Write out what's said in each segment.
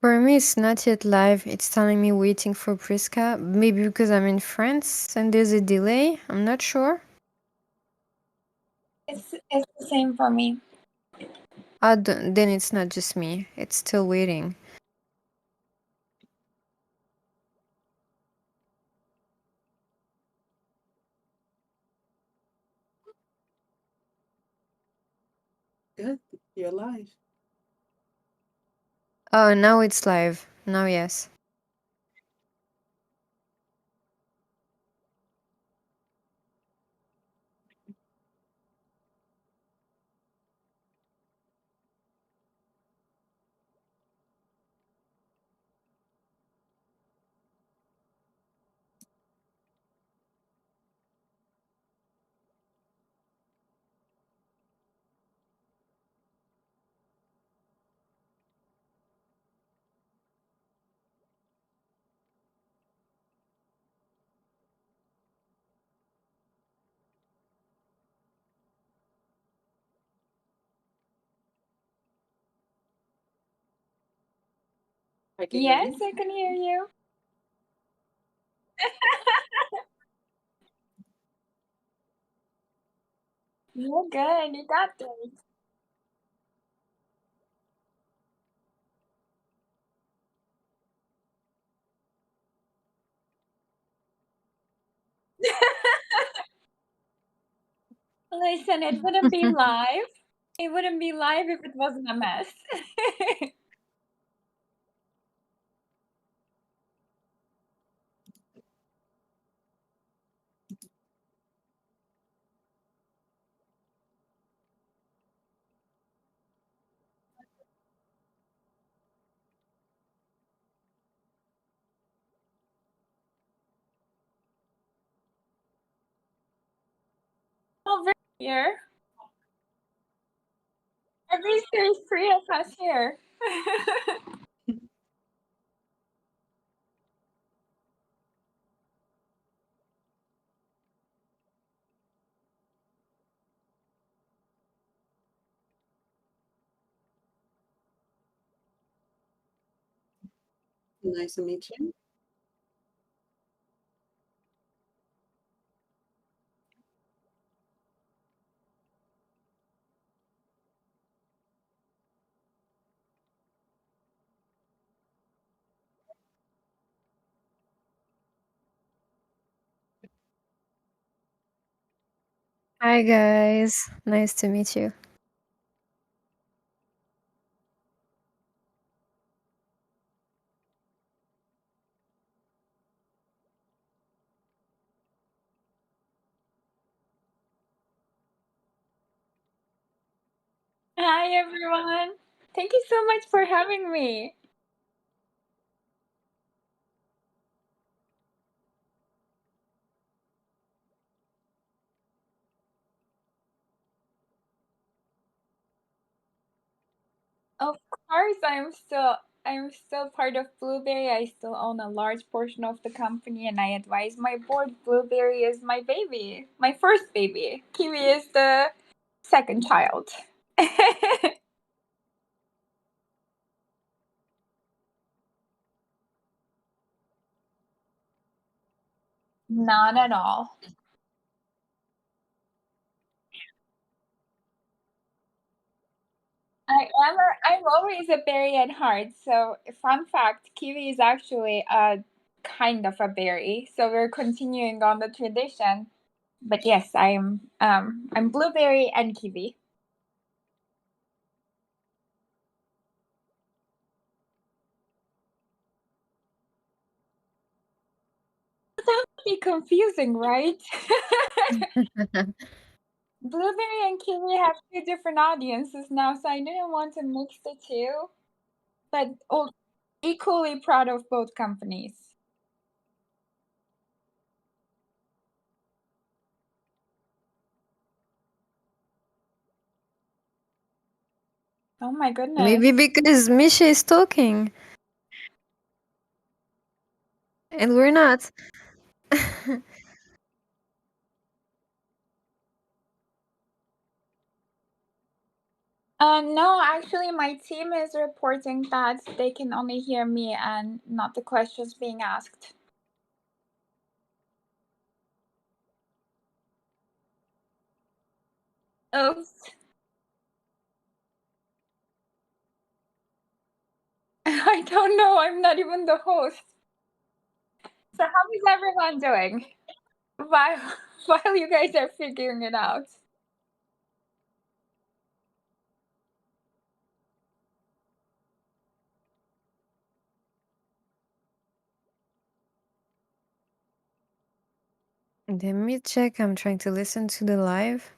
For me, it's not yet live. It's telling me waiting for Priska. Maybe because I'm in France and there's a delay. I'm not sure. It's the same for me. Then it's not just me. It's still waiting. Good. You're live. Oh, now it's live. Now, yes. I can hear Yes, you. I can hear you. You're good. You got this. Listen, it wouldn't be live. It wouldn't be live if it wasn't a mess. Over here. At least there's three of us here. Nice to meet you. Hi, guys. Nice to meet you. Hi, everyone. Thank you so much for having me. Of course, I'm still part of Blueberry. I still own a large portion of the company, and I advise my board. Blueberry is my baby, my first baby. Kiwi is the second child. Not at all. I'm always a berry at heart. So, fun fact: kiwi is actually a kind of a berry. So we're continuing on the tradition. But yes, I'm blueberry and kiwi. That would be confusing, right? Blueberry and kiwi have two different audiences now, so I didn't want to mix the two. But equally proud of both companies. Oh my Maybe goodness. because Misha is talking and we're not. No, actually, my team is reporting that they can only hear me and not the questions being asked. Oops. I don't know. I'm not even the host. So how is everyone doing? While while you guys are figuring it out. Let me check. I'm trying to listen to the live.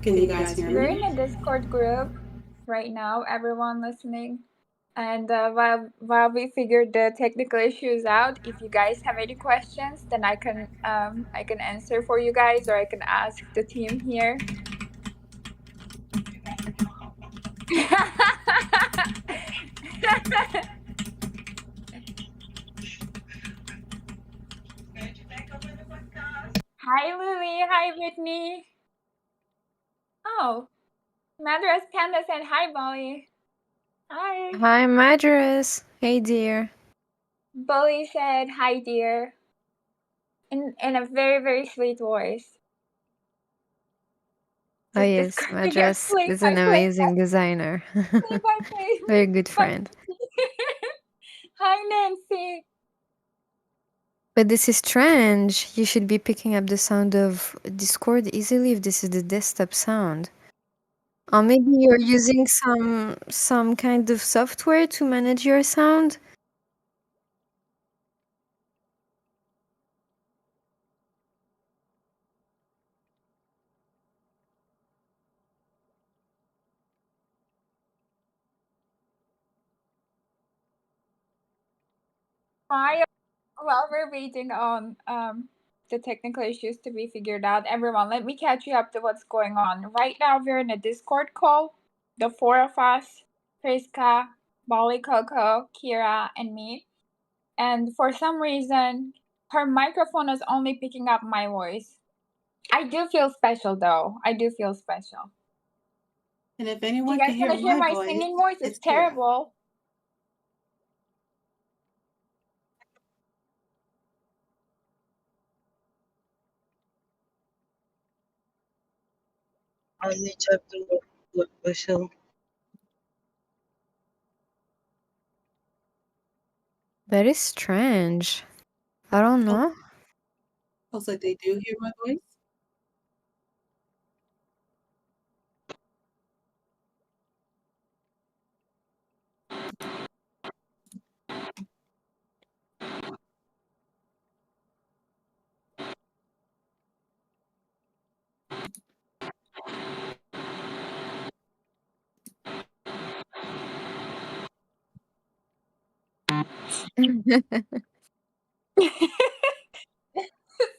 Can you guys hear We're me? in a Discord group right now, everyone listening. And while we figure the technical issues out, if you guys have any questions, then I can answer for you guys, or I can ask the team here. Hi Lily, hi Whitney. Oh, Madras Panda said hi Bolly. Hi. Hi, Madras. Hey, dear. Bolly said hi dear. In a very, very sweet voice. Oh, Just yes, describing it Madras play is by an play. amazing designer. Play by play. Very good friend. Hi Nancy. But this is strange. You should be picking up the sound of Discord easily if this is the desktop sound. Or maybe you're using some kind of software to manage your sound. While we're waiting on the technical issues to be figured out, everyone, let me catch you up to what's going on. Right now, we're in a Discord call, the four of us, Priska, Bollycoco, Kira, and me. And for some reason, her microphone is only picking up my voice. I do feel special, though. I do feel special. And if You anyone guys can hear want to hear my my voice, singing voice? It's it's Kira. terrible. Anlayacaktım başım. That is strange. I don't know. Oh, so they do hear my voice?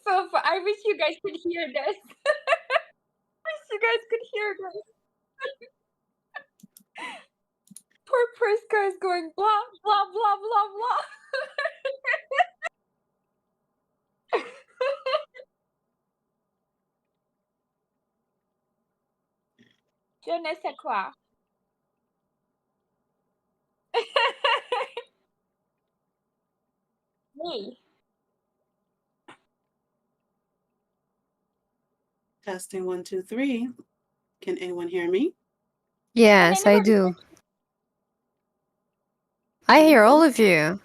So I wish you guys could hear this. I wish you guys could hear this. Poor Priska is going blah blah blah blah blah. Je ne sais quoi. Me. Testing 1, 2, 3. Can anyone hear me? Yes, I do. I hear all of you.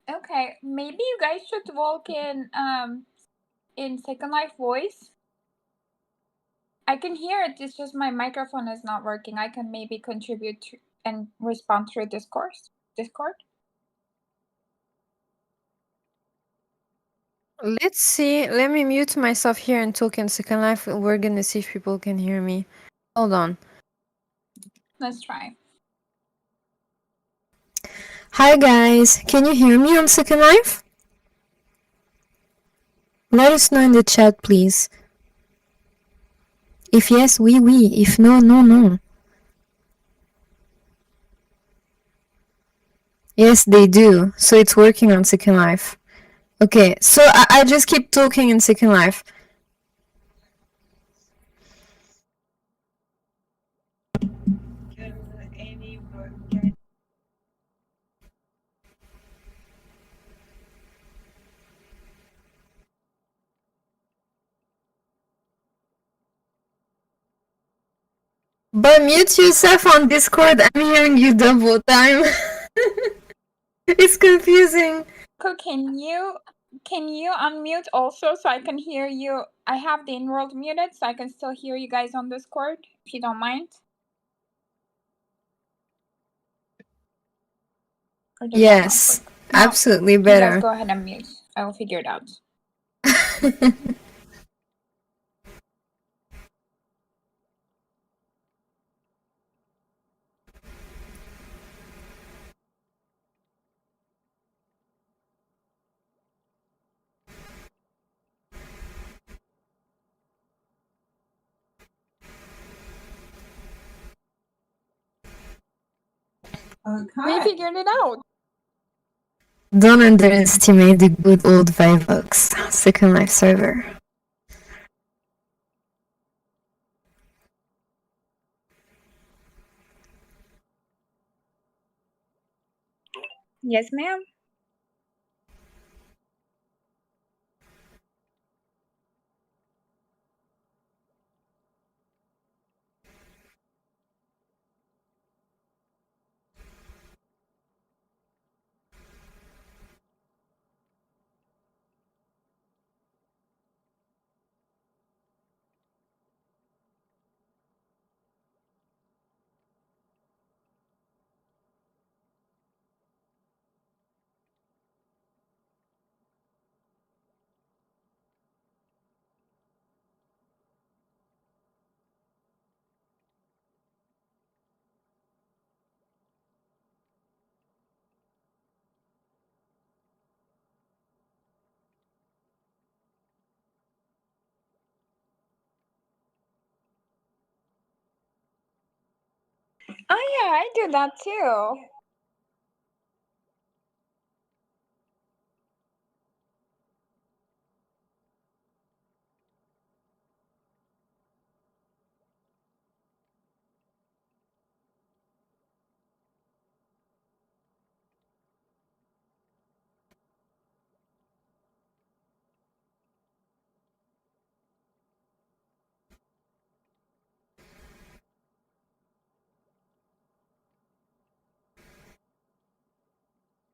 Okay, maybe you guys should walk in Second Life voice. I can hear it. It's just my microphone is not working. I can maybe contribute and respond through Discord. Let's see. Let me mute myself here and talk in Second Life. We're gonna see if people can hear me. Hold on. Let's try. Hi guys, can you hear me on Second Life? Let us know in the chat, please. If yes, oui, oui. If no, no, no. Yes, they do. So it's working on Second Life. Okay, so I just keep talking in Second Life. But mute yourself on Discord. I'm hearing you double time. It's confusing. So can you unmute also so I can hear you? I have the in-world muted so I can still hear you guys on Discord, if you don't mind. Or does that not Yes, work? No, absolutely you guys better. go ahead and mute. I will figure it out. We figured it out. Don't underestimate the good old Vivox Second Life server. Yes, ma'am. Oh yeah, I do that too.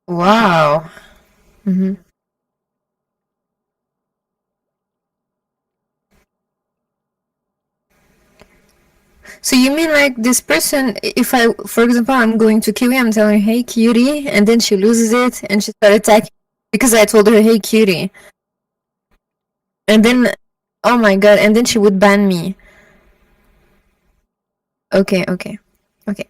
Wow. Mm-hmm. So you mean like this person, if I, for example, I'm going to Kiwi, I'm telling her, hey cutie, and then she loses it and she started attacking because I told her, hey cutie. And then, oh my god, and then she would ban me. Okay, okay, okay.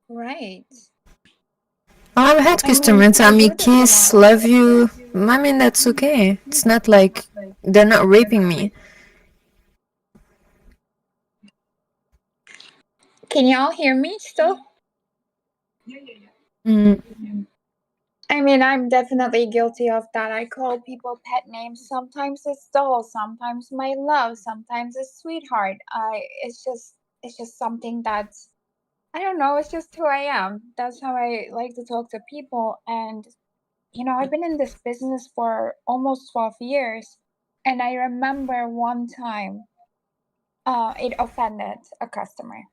Right. I've had I mean, customers tell I me do this a kiss, lot. love you. I mean, that's okay. It's not like they're not raping me. Can y'all hear me still? Mm. I mean, I'm definitely guilty of that. I call people pet names. Sometimes it's doll, sometimes my love, sometimes it's sweetheart. It's just something that's, I don't know, it's just who I am. That's how I like to talk to people. And, you know, I've been in this business for almost 12 years. And I remember one time it offended a customer.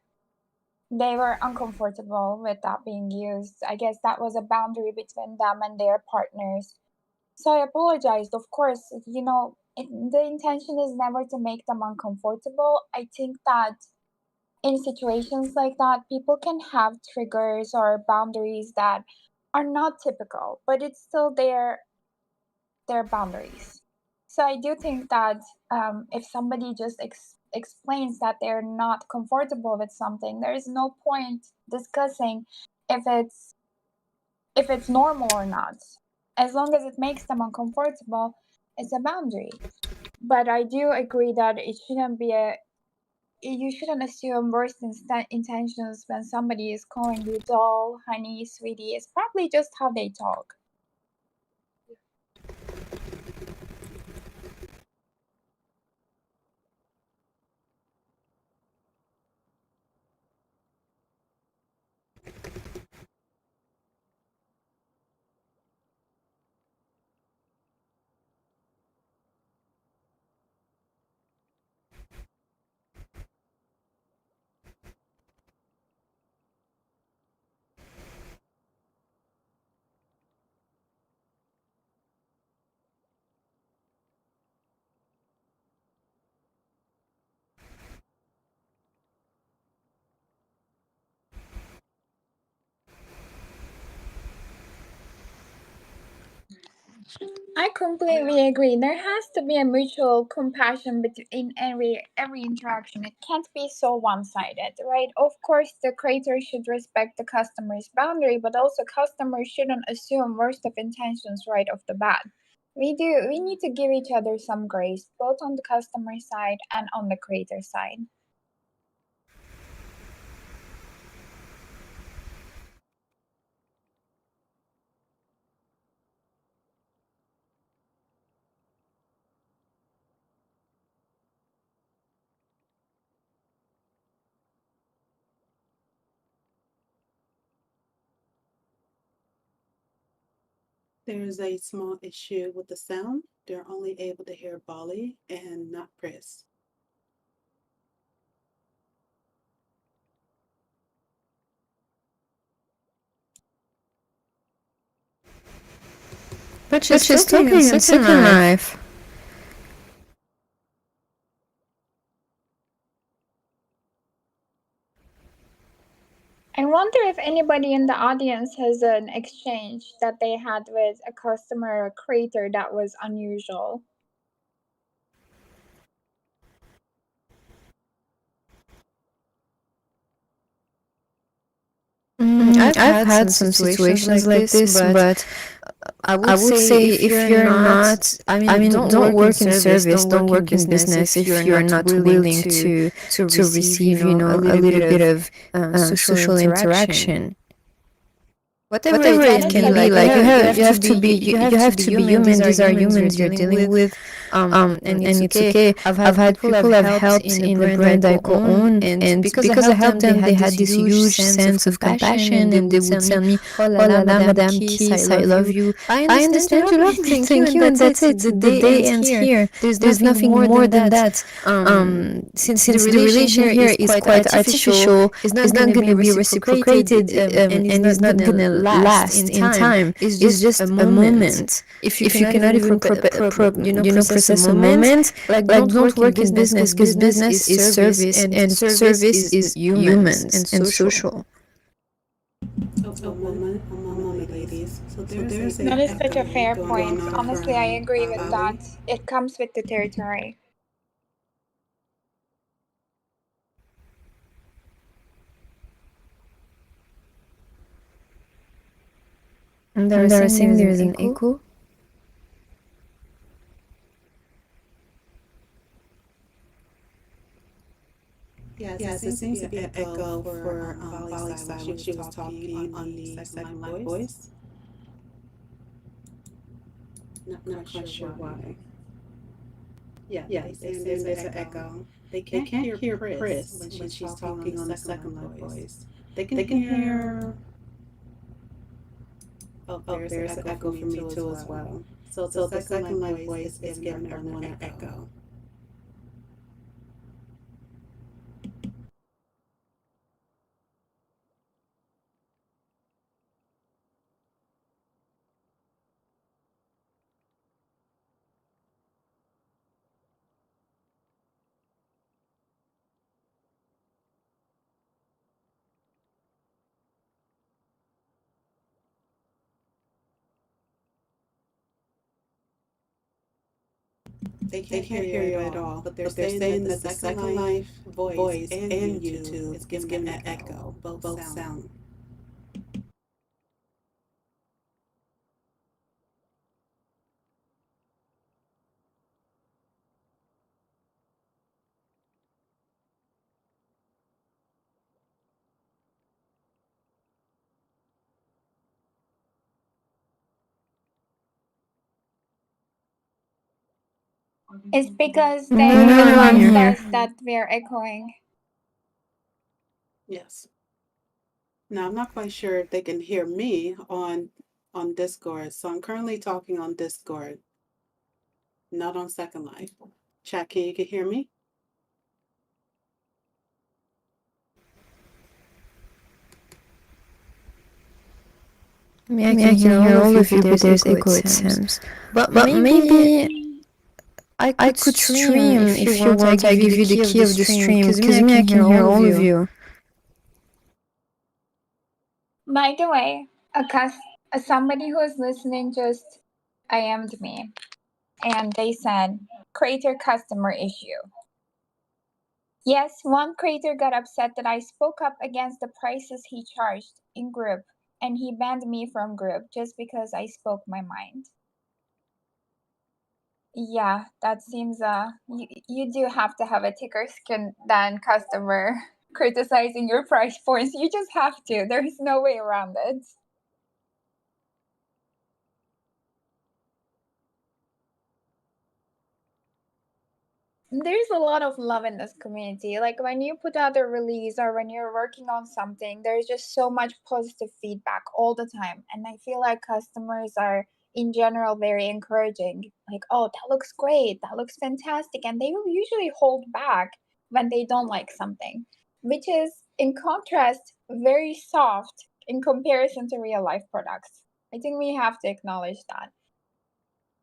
They were uncomfortable with that being used. I guess that was a boundary between them and their partners. So I apologized. Of course, you know, the intention is never to make them uncomfortable. I think that in situations like that, people can have triggers or boundaries that are not typical, but it's still their boundaries. So I do think that if somebody just explains that they're not comfortable with something, there is no point discussing if it's normal or not. As long as it makes them uncomfortable, it's a boundary. But I do agree that it shouldn't be you shouldn't assume worst intentions when somebody is calling you doll, honey, sweetie. It's probably just how they talk. I completely agree. There has to be a mutual compassion between every interaction. It can't be so one-sided, right? Of course, the creator should respect the customer's boundary, but also customers shouldn't assume worst of intentions right off the bat. We need to give each other some grace, both on the customer side and on the creator side. There's a small issue with the sound. They're only able to hear Bali and not Chris. But she's talking in Second Life. I wonder if anybody in the audience has an exchange that they had with a customer or creator that was unusual. I've had some situations like this, but I would say if you're not, I mean, don't work in service, don't work in business if you're not willing to receive, a little bit of social interaction. Whatever it can be, like you have to be human. These are humans you're dealing with, and it's okay. I've had people have helped in the brand I co-own, and because I helped them, they had this huge sense of compassion, and they would tell me, "Oh la la, Madame Kiss, I love you. I understand you love me, thank you," and that's it. The day ends here. There's nothing more than that. Since the relation here is quite artificial, it's not going to be reciprocated, and it's not going to last in time. It's just a moment. If you cannot even process a moment, like don't work in business, because business is service, and service is humans and social. A moment, ladies. So there's That is such a echo fair going point. on Honestly, I from agree with Bali. that. It comes with the territory. And they're saying there's an echo. Yes, it seems to be an echo for Bali's side when she was talking on the second live voice. Not quite sure why. Yeah, they're saying there's an echo. They can't hear Chris when she's talking on the second live voice. They can hear. Oh, there's an echo for me too as well. So the second live voice is giving everyone an echo. They can't hear you at all, but they're saying that the Second Life voice and YouTube is giving an echo, both sound. It's because No, they no, I'm announced here. us that we're echoing. Yes. Now I'm not quite sure if they can hear me on Discord, so I'm currently talking on Discord, not on Second Life. Chat, can you hear me? I can hear all of you, but there's echo, it seems. But maybe I could stream if you want. I give you the key of the stream, because me, I can hear all of you. By the way, somebody who is listening just IM'd me, and they said, creator customer issue. Yes, one creator got upset that I spoke up against the prices he charged in group, and he banned me from group just because I spoke my mind. Yeah, that seems you do have to have a thicker skin than customer criticizing your price points. You just have to. There's no way around it. There's a lot of love in this community. Like when you put out a release or when you're working on something, there's just so much positive feedback all the time. And I feel like customers are in general very encouraging. Like, oh, that looks great, that looks fantastic. And they will usually hold back when they don't like something, which is in contrast very soft in comparison to real life products. I think we have to acknowledge that.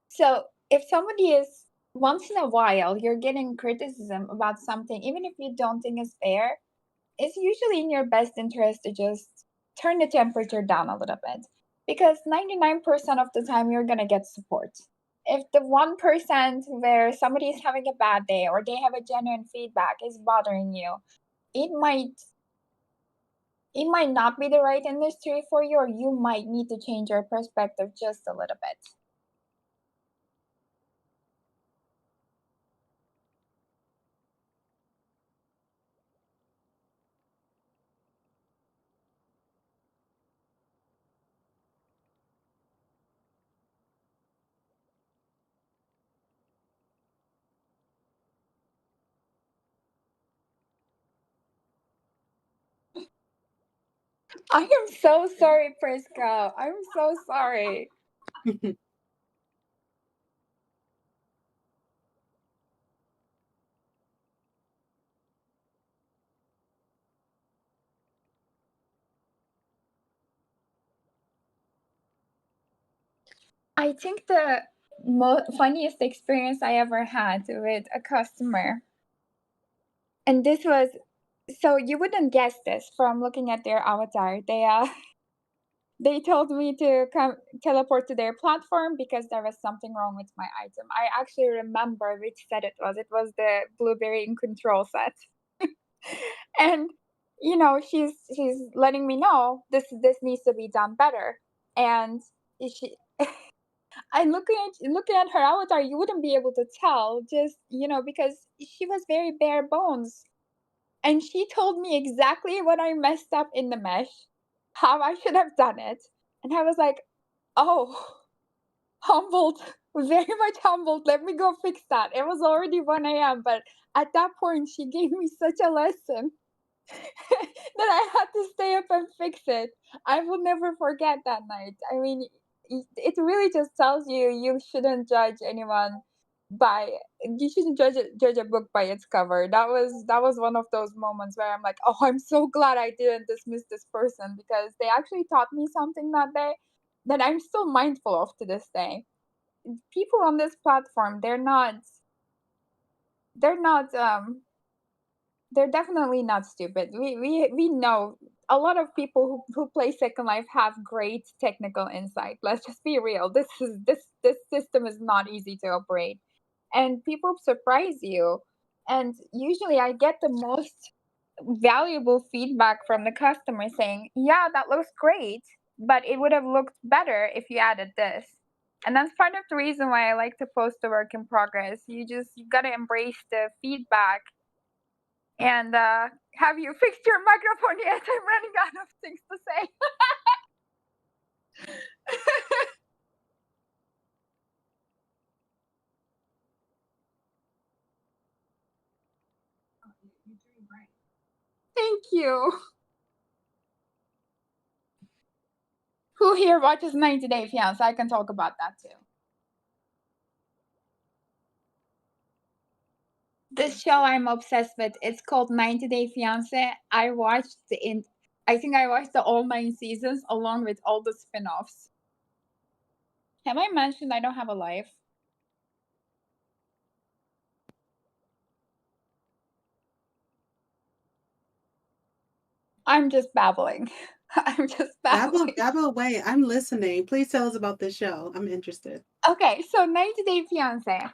So if somebody is once in a while you're getting criticism about something, even if you don't think it's fair, it's usually in your best interest to just turn the temperature down a little bit, because 99% of the time you're gonna get support. If the 1% where somebody is having a bad day or they have a genuine feedback is bothering you, it might not be the right industry for you, or you might need to change your perspective just a little bit. I am so sorry, Prisca. I'm so sorry. I think the funniest experience I ever had with a customer, and this was, so you wouldn't guess this from looking at their avatar. They told me to come teleport to their platform because there was something wrong with my item. I actually remember which set it was. It was the blueberry in control set. And you know, she's letting me know this needs to be done better. And she I looking at her avatar, you wouldn't be able to tell, just you know, because she was very bare bones. And she told me exactly what I messed up in the mesh, how I should have done it. And I was like, oh, humbled, very much humbled. Let me go fix that. It was already 1 a.m., but at that point, she gave me such a lesson that I had to stay up and fix it. I will never forget that night. I mean, it really just tells you you shouldn't judge anyone by you shouldn't judge a book by its cover. That was one of those moments where I'm like, oh, I'm so glad I didn't dismiss this person, because they actually taught me something that day that I'm still mindful of to this day. People on this platform, they're not they're definitely not stupid. We know a lot of people who play Second Life have great technical insight. Let's just be real. This system is not easy to operate. and people surprise you. And usually I get the most valuable feedback from the customer saying, yeah, that looks great, but it would have looked better if you added this. And that's part of the reason why I like to post the work in progress. You gotta embrace the feedback. And have you fixed your microphone yet? I'm running out of things to say. Thank you. Who here watches 90 Day Fiancé? I can talk about that too. This show I'm obsessed with. It's called 90 Day Fiancé. I think I watched the all 9 seasons along with all the spin-offs. Have I mentioned I don't have a life? I'm just babbling. I'm just babbling. Babble away. I'm listening. Please tell us about this show. I'm interested. Okay, so 90 Day Fiancé.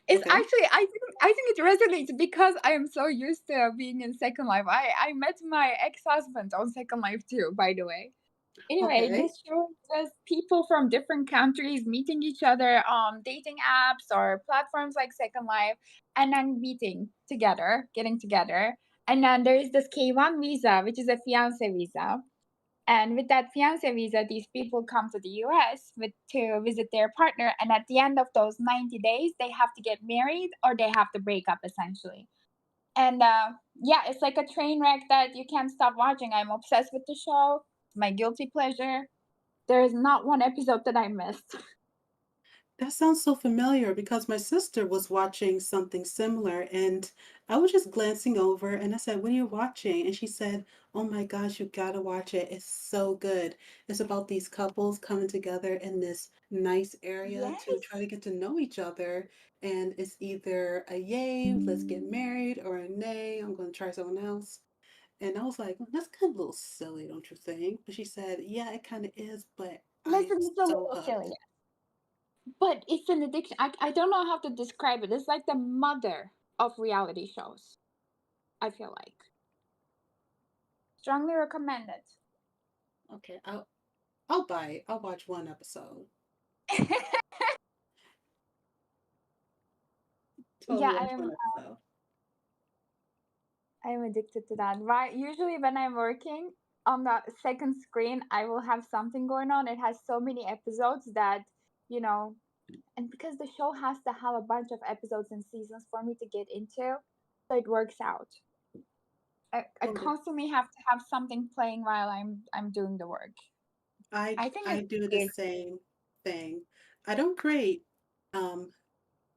It's Okay. actually I think it resonates because I am so used to being in Second Life. I met my ex-husband on Second Life too, by the way. Anyway, Okay. this show was people from different countries meeting each other on dating apps or platforms like Second Life, and then meeting together, getting together. And then there is this K1 visa, which is a fiance visa. And with that fiance visa, these people come to the US to visit their partner. And at the end of those 90 days, they have to get married or they have to break up essentially. And yeah, it's like a train wreck that you can't stop watching. I'm obsessed with the show. It's my guilty pleasure. There is not one episode that I missed. That sounds so familiar because my sister was watching something similar and I was just glancing over and I said, "What are you watching?" And she said, "Oh my gosh, you gotta watch it. It's so good. It's about these couples coming together in this nice area Yes. to try to get to know each other. And it's either a yay, let's get married, or a nay, I'm going to try someone else." And I was like, "Well, that's kind of a little silly, don't you think?" But she said, "Yeah, it kind of is, but I am Listen, it's a so little hooked." silly, but it's an addiction. I don't know how to describe it. It's like the mother of reality shows, I feel like. Strongly recommend it. Okay, I'll buy it. I'll watch one episode. Totally Yeah, watch one episode. I am addicted to that. Right? Usually when I'm working on the second screen, I will have something going on. It has so many episodes that, you know, and because the show has to have a bunch of episodes and seasons for me to get into, so it works out. I Okay. constantly have to have something playing while I'm doing the work. I think I it's do the weird. same thing. I don't create um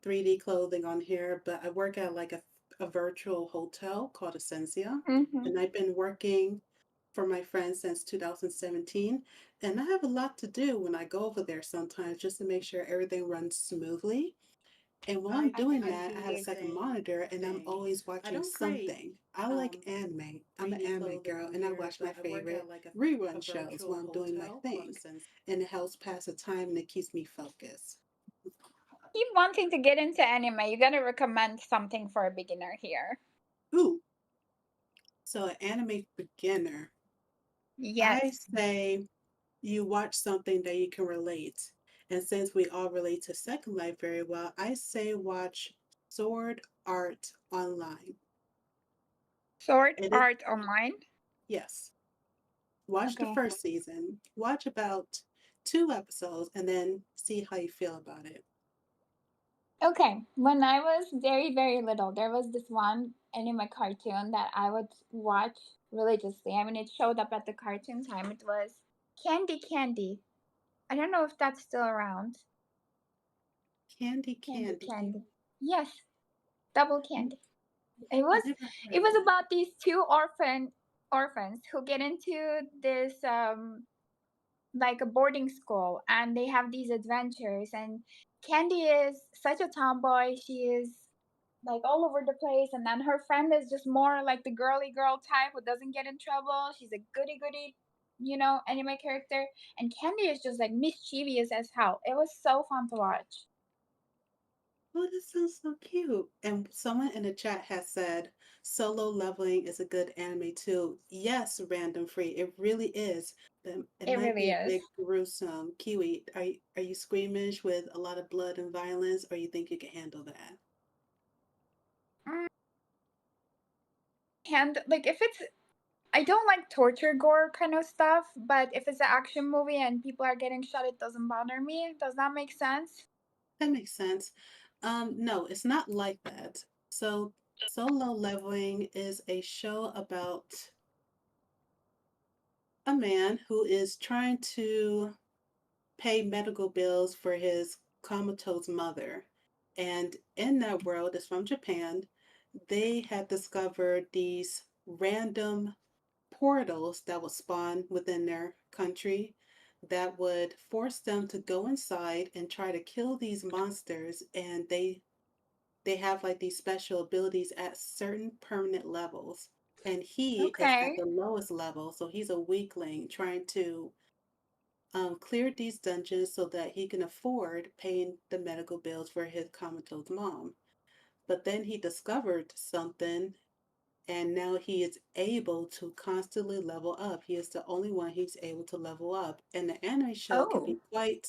3D clothing on here, but I work at like a virtual hotel called Essentia, Mm-hmm. and I've been working for my friends since 2017, and I have a lot to do when I go over there sometimes just to make sure everything runs smoothly. And while I'm I doing think it's that, I have a second weird. monitor and I'm always watching something. I like anime. I'm an anime girl and I watch my favorite rerun shows while I'm doing my thing. And it helps pass the time and it keeps me focused. Keep wanting to get into anime. You gotta recommend something for a beginner here. Ooh, so an anime beginner. I Yes. say you watch something that you can relate. And since we all relate to Second Life very well, I say watch Sword Art Online. Sword It is, Art Online. yes. Watch the Okay. first season, watch about 2 episodes, and then see how you feel about it. Okay. When I was very, very little, there was this one anime cartoon that I would watch religiously. I mean, it showed up at the cartoon time. It was Candy Candy. I don't know if that's still around. Candy Candy Candy. Candy. Yes, Double Candy. It I was never it heard of was that. about these two orphans who get into this like a boarding school, and they have these adventures, and Candy is such a tomboy. She is like all over the place, and then her friend is just more like the girly girl type who doesn't get in trouble. She's a goody goody, anime character, and Candy is just like mischievous as hell. It was so fun to watch. Oh, that sounds so cute. And someone in the chat has said Solo Leveling is a good anime too. Yes, Random Free, it really is. But it It might be really a is. bit gruesome. Kiwi, are you squeamish with a lot of blood and violence, or you think you can handle that? And like if it's I don't like torture gore kind of stuff, but if it's an action movie and people are getting shot, it doesn't bother me. Does that make sense? That makes sense. No, it's not like that. So, Solo Leveling is a show about a man who is trying to pay medical bills for his comatose mother. And in that world, it's from Japan, they had discovered these random portals that would spawn within their country that would force them to go inside and try to kill these monsters. And they have like these special abilities at certain permanent levels. And he is at Okay. the lowest level, so he's a weakling trying to clear these dungeons so that he can afford paying the medical bills for his comatose mom. But then he discovered something, and now he is able to constantly level up. He is the only one he's able to level up. And the anime show can be Oh.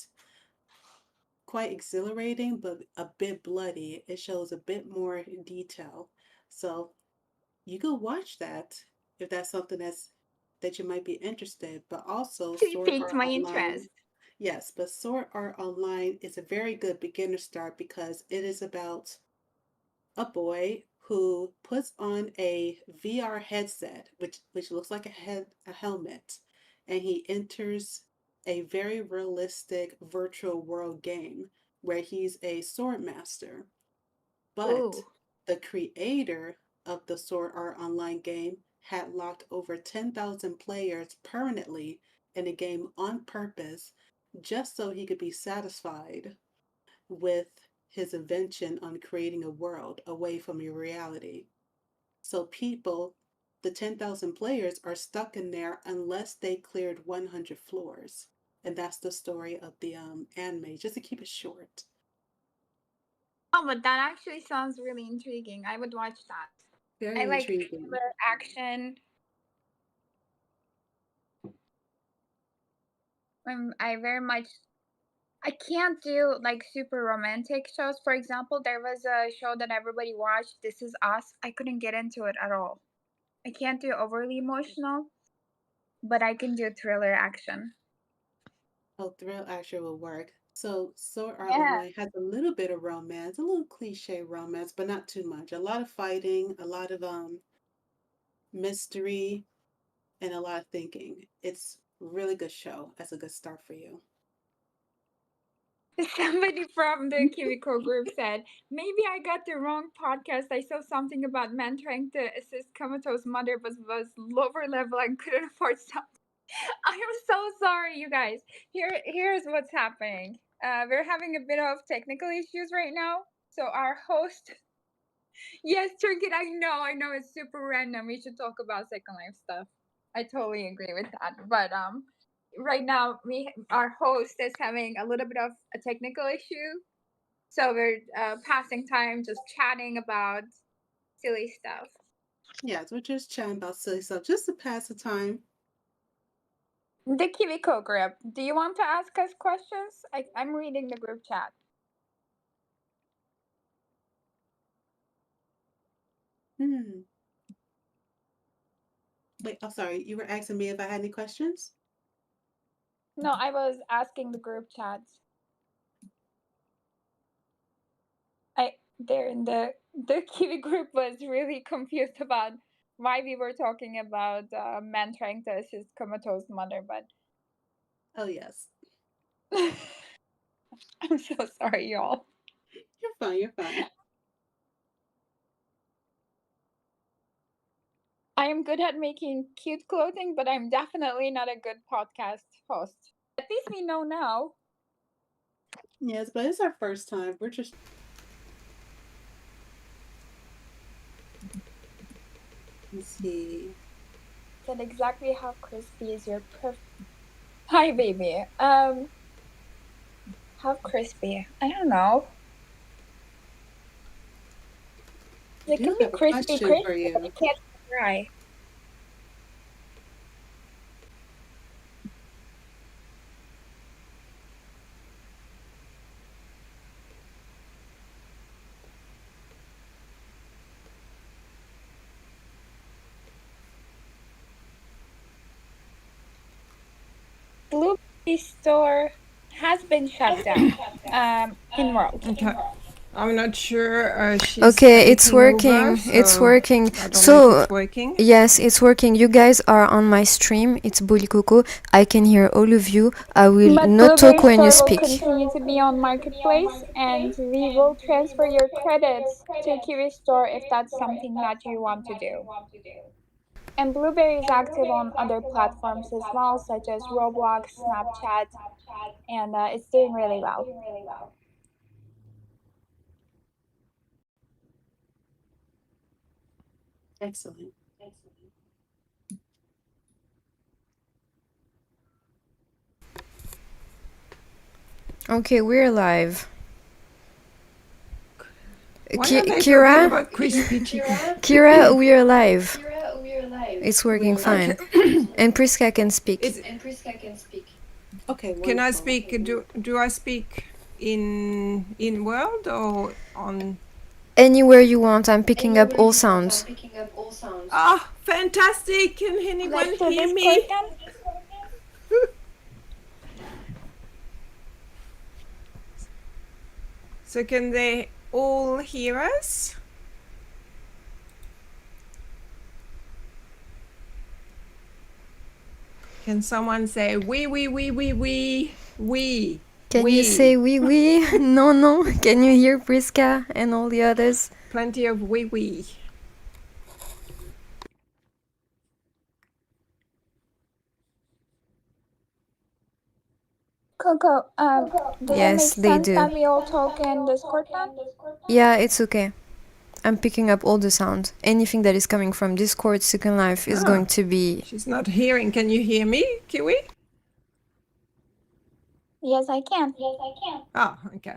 quite exhilarating, but a bit bloody. It shows a bit more detail. So you could watch that if that's something that you might be interested. But also She Sword piqued Art my Online. interest. Yes, but Sword Art Online is a very good beginner start because it is about a boy who puts on a VR headset, which looks like a helmet, and he enters a very realistic virtual world game where he's a sword master. But Ooh. the creator of the Sword Art Online game had locked over 10,000 players permanently in the game on purpose just so he could be satisfied with his invention on creating a world away from your reality. So people, the 10,000 players, are stuck in there unless they cleared 100 floors. And that's the story of the anime, just to keep it short. Oh, but that actually sounds really intriguing. I would watch that. I Very like intriguing. thriller, action. I very much. I can't do like super romantic shows. For example, there was a show that everybody watched. This Is Us. I couldn't get into it at all. I can't do overly emotional, but I can do thriller action. Oh, thrill action will work. So Sword Art Yeah. Online has a little bit of romance, a little cliche romance, but not too much. A lot of fighting, a lot of mystery, and a lot of thinking. It's a really good show. That's a good start for you. Somebody from the Kiwiko group said, maybe I got the wrong podcast. I saw something about men trying to assist comatose mother but was lower level and couldn't afford something. I am so sorry, you guys. Here's what's happening. We're having a bit of technical issues right now. So our host, yes, Trinket, I know, it's super random. We should talk about Second Life stuff. I totally agree with that. But right now our host is having a little bit of a technical issue, so we're passing time just chatting about silly stuff. Yes, we're just chatting about silly stuff just to pass the time. The Kiwiko group, do you want to ask us questions? I'm reading the group chat. Hmm. Wait, I'm sorry. You were asking me if I had any questions? No, I was asking the group chat. There in the Kiwi group was really confused about why we were talking about men trying to assist comatose mother, but Oh, yes. I'm so sorry, y'all. You're fine. You're fine. I am good at making cute clothing, but I'm definitely not a good podcast host. At least we know now. Yes, but it's our first time. We're just. Let's see. Said exactly how crispy is your Hi, baby. How crispy? I don't know. They do can be have a crispy, question crispy, for but they you. can't be dry. Blueberry store has been shut down in world. Okay. I'm not sure she's Okay, it's taking over, working. It's so working. I don't know if So, it's working. yes, it's working. You guys are on my stream. It's Bollycoco. I can hear all of you. I will But not Blueberry talk when you Store will speak. continue to be on Marketplace, and we will transfer your credits to Kiwi Store if that's something that you want to do. And Blueberry is active on other platforms as well, such as Roblox, Snapchat, and it's doing really well. Excellent. Okay, we're live. Why are they talking Kira, about crispy chicken? Kira, we are live. It's working fine. Okay. And Priska can speak. Okay, Can I wonderful. speak? Do I speak in world or on? Anywhere you want, I'm picking up all sounds. Ah, fantastic! Can anyone Let's do hear this me? then. So can they all hear us? Can someone say we? Can you say oui oui? No no. Can you hear Priska and all the others? Plenty of we. Coco, does it make Yes, they sense do. that we all talk in Discord then? Yeah, it's okay. I'm picking up all the sound. Anything that is coming from Discord Second Life is going to be... She's not hearing. Can you hear me, Kiwi? Yes, I can. Oh, okay.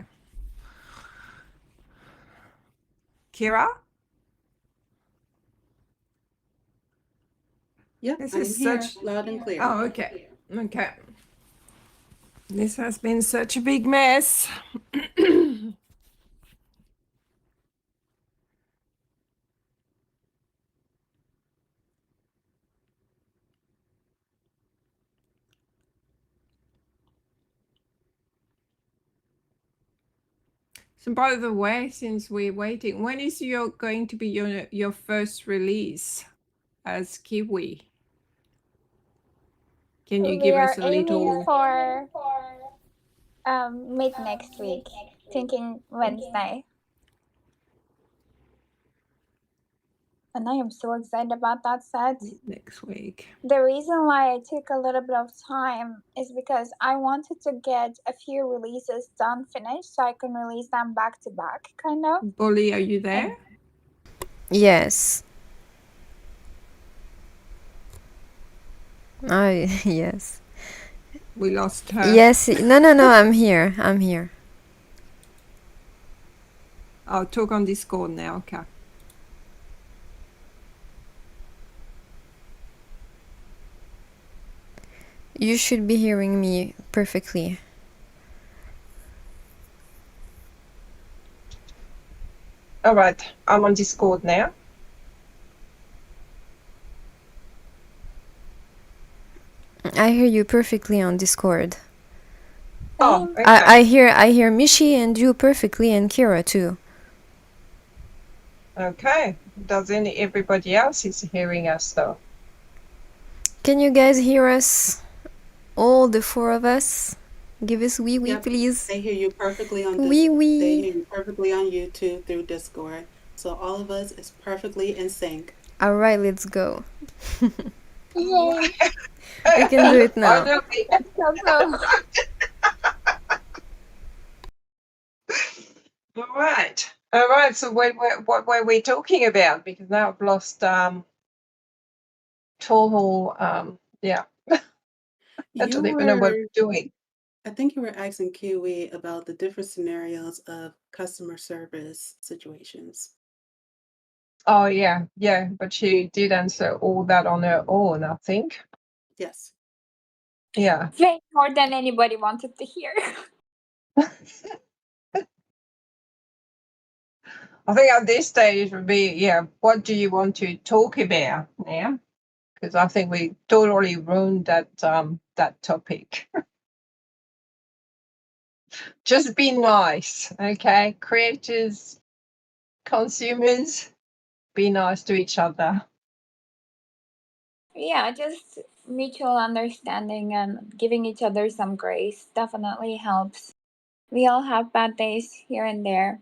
Kira? Yep, This I'm is here, such... loud and clear. Oh, okay. Okay. This has been such a big mess. So by the way, since we're waiting, when is going to be your first release as Kiwi? Can you give us a little... We are aiming for mid next week, thinking Wednesday. And I am so excited about that set. Next week. The reason why I took a little bit of time is because I wanted to get a few releases done finished so I can release them back to back, kind of. Bolly, are you there? Yes. Yes. We lost her. Yes. No, I'm here. I'll talk on Discord now, okay. You should be hearing me perfectly. All right, I'm on Discord now. I hear you perfectly on Discord. Oh, okay. I hear Mishi and you perfectly, and Kira too. Okay. Does everybody else is hearing us though? Can you guys hear us? All the four of us? Give us wee wee, Yep, please. they hear you perfectly on Wee wee. They hear you perfectly on YouTube through Discord. So all of us is perfectly in sync. All right, let's go. Yay! We can do it now. Let's go. All right. So what were we talking about? Because now I've lost total yeah. I don't even know what we're doing. I think you were asking Kiwi about the different scenarios of customer service situations. Oh yeah, yeah, but she did answer all that on her own, I think. Yes. Yeah. Way more than anybody wanted to hear. I think at this stage would be, yeah, what do you want to talk about now? Because I think we totally ruined that topic. Just be nice, okay? Creators, consumers, be nice to each other. Yeah, just mutual understanding and giving each other some grace definitely helps. We all have bad days here and there.